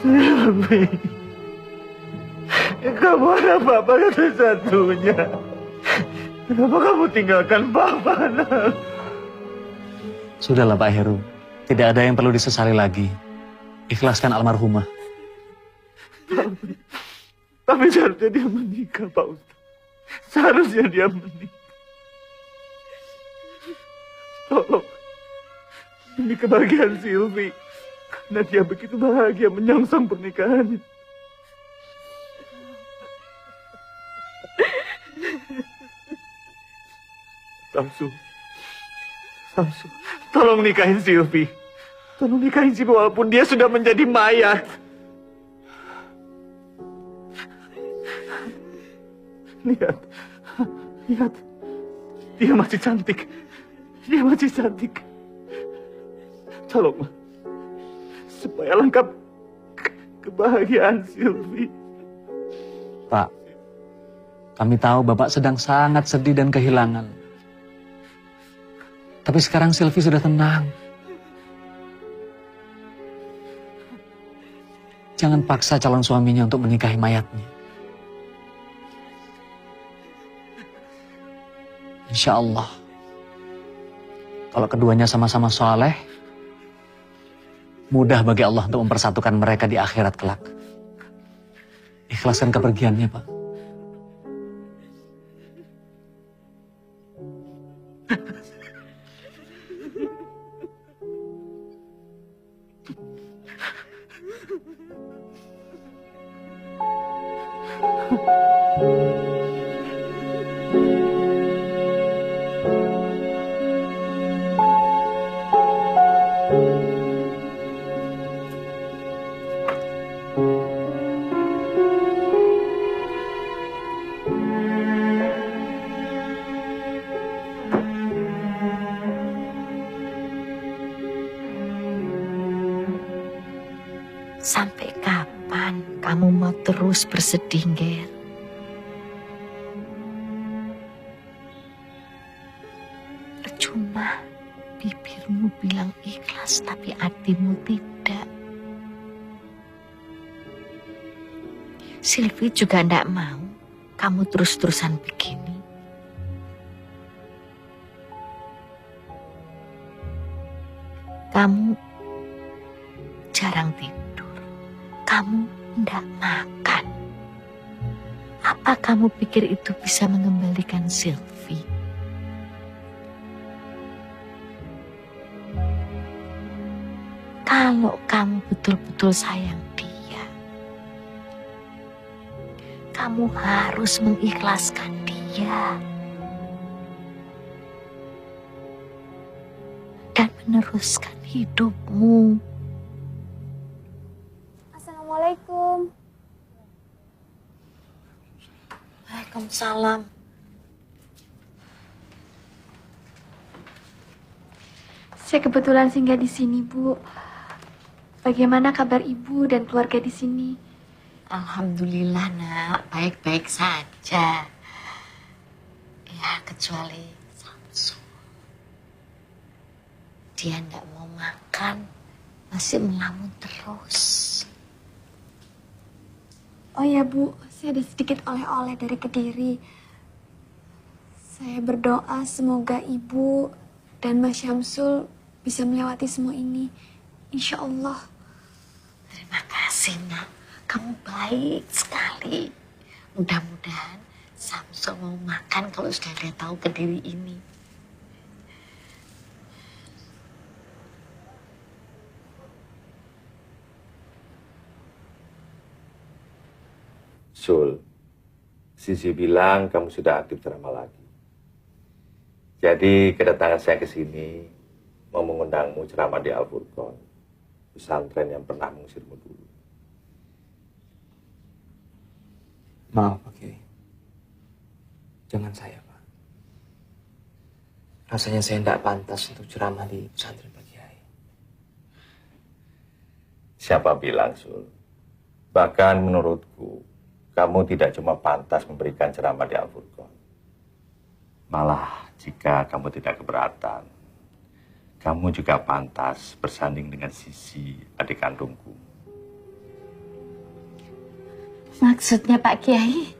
Silvi, kamu ada Papa satu-satunya. Kenapa kamu tinggalkan Papa, nak? Sudahlah Pak Heru, tidak ada yang perlu disesali lagi. Ikhlaskan almarhumah. Tapi seharusnya dia menikah, Pak Ustaz. Seharusnya dia menikah. Tolong, demi kebahagiaan Silvi. Karena dia begitu bahagia menyongsong pernikahannya. Samsul, tolong nikahin Silvi. Tolong nikahin Silvi walaupun dia sudah menjadi mayat. Lihat, dia masih cantik. Dia masih cantik. Tolong, supaya lengkap kebahagiaan Silvi. Pak, kami tahu Bapak sedang sangat sedih dan kehilangan. Tapi sekarang Silvi sudah tenang. Jangan paksa calon suaminya untuk menikahi mayatnya. Insya Allah, kalau keduanya sama-sama soleh, mudah bagi Allah untuk mempersatukan mereka di akhirat kelak. Ikhlaskan kepergiannya, Pak. Sampai kapan kamu mau terus bersedih, Ger? bilang ikhlas tapi hatimu tidak. Sylvie juga tidak mau kamu terus-terusan begini. Kamu jarang tidur, kamu tidak makan. Apa kamu pikir itu bisa mengembalikan Sylvie? Kalau kamu betul-betul sayang dia, kamu harus mengikhlaskan dia dan meneruskan hidupmu. Assalamualaikum. Waalaikumsalam. Saya kebetulan singgah di sini, Bu. Bagaimana kabar Ibu dan keluarga di sini? Alhamdulillah, Nak. Baik-baik saja. Ya, kecuali Samsul. Dia tidak mau makan, masih melamun terus. Oh ya, Bu. Saya ada sedikit oleh-oleh dari Kediri. Saya berdoa semoga Ibu dan Mas Syamsul bisa melewati semua ini. Insya Allah. Terima kasih, Nak. Kamu baik sekali. Mudah-mudahan Samsul mau makan kalau sudah dia tahu Kediri ini. Sul, Sisi bilang kamu sudah aktif ceramah lagi. Jadi kedatangan saya ke sini mau mengundangmu ceramah di Al-Furqan, pesantren yang pernah mengusirmu dulu. Maaf, Pak Kiai. Jangan saya, Pak. Rasanya saya tidak pantas untuk ceramah di pesantren Pak Kiai. Siapa bilang, Sul? Bahkan menurutku, kamu tidak cuma pantas memberikan ceramah di Al-Furqan. Malah, jika kamu tidak keberatan, kamu juga pantas bersanding dengan Sisi, adik kandungku. Maksudnya Pak Kiai?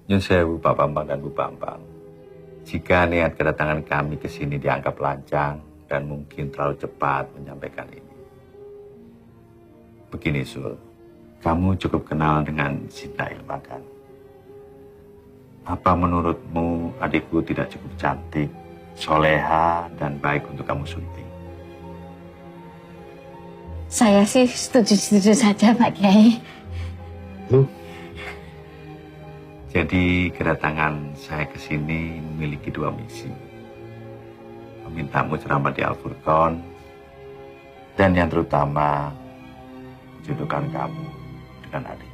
Nyun sewu Pak Bambang dan Bu Bambang. Jika niat kedatangan kami ke sini dianggap lancang dan mungkin terlalu cepat menyampaikan ini. Begini, Sul. Kamu cukup kenal dengan Sinta Ilma, kan? Apa menurutmu adikku tidak cukup cantik, soleha, dan baik untuk kamu sunting? Saya sih setuju-setuju saja, Pak Kiai. Jadi kedatangan saya ke sini memiliki dua misi. Memintamu ceramah di Al-Furqan, dan yang terutama menjodohkan kamu dengan adik.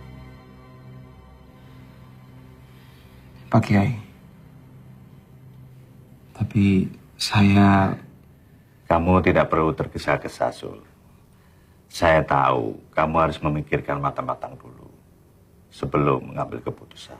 Pak Kiai, tapi saya... Kamu tidak perlu tergesa-gesa, Sul. Saya tahu kamu harus memikirkan matang-matang dulu sebelum mengambil keputusan.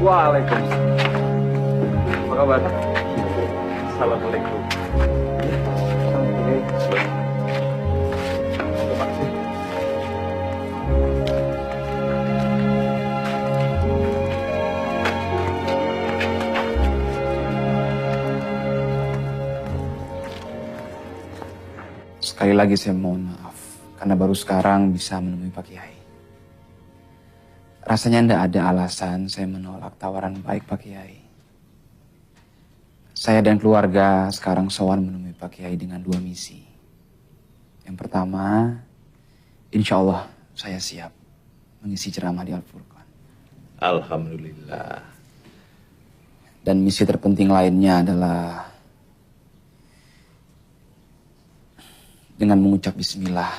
Waalaikumsalam. Apa kabar? Assalamualaikum. Sekali lagi saya mohon maaf, karena baru sekarang bisa menemui Pak Kiai. Rasanya tidak ada alasan saya menolak tawaran baik Pak Kiai. Saya dan keluarga sekarang sowan menemui Pak Kiai dengan dua misi. Yang pertama, insya Allah saya siap mengisi ceramah di Al-Furqan. Alhamdulillah. Dan misi terpenting lainnya adalah dengan mengucap bismillah,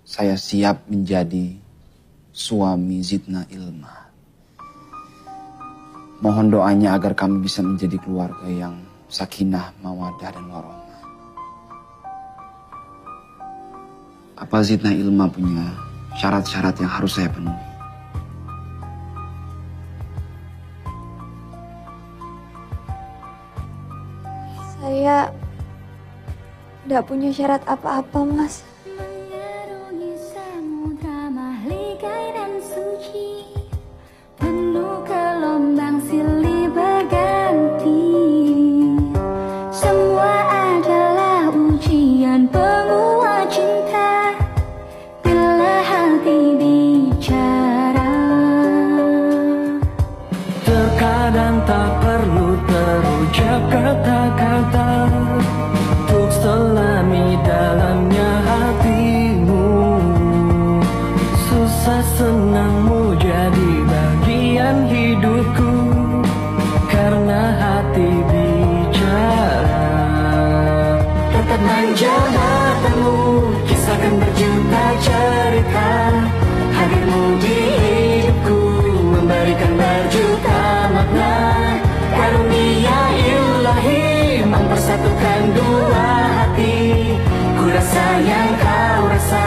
saya siap menjadi suami Zidna Ilma. Mohon doanya agar kami bisa menjadi keluarga yang sakinah, mawadah, dan warohmah. Apa Zidna Ilma punya syarat-syarat yang harus saya penuhi? Saya tidak punya syarat apa-apa, Mas. Penuh gelombang silih berganti, semua adalah ujian penguat cinta. Bila hati bicara, terkadang tak perlu terucap kata-kata untuk selami dalamnya hatimu. Susah senangmu jadi bagian hidupku, karena hati bicara. Tetap manja matamu, kisahkan berjuta cerita. Hadirmu di hidupku, memberikan berjuta makna. Karunia ilahi mempersatukan dua hati. Ku rasa yang kau rasa,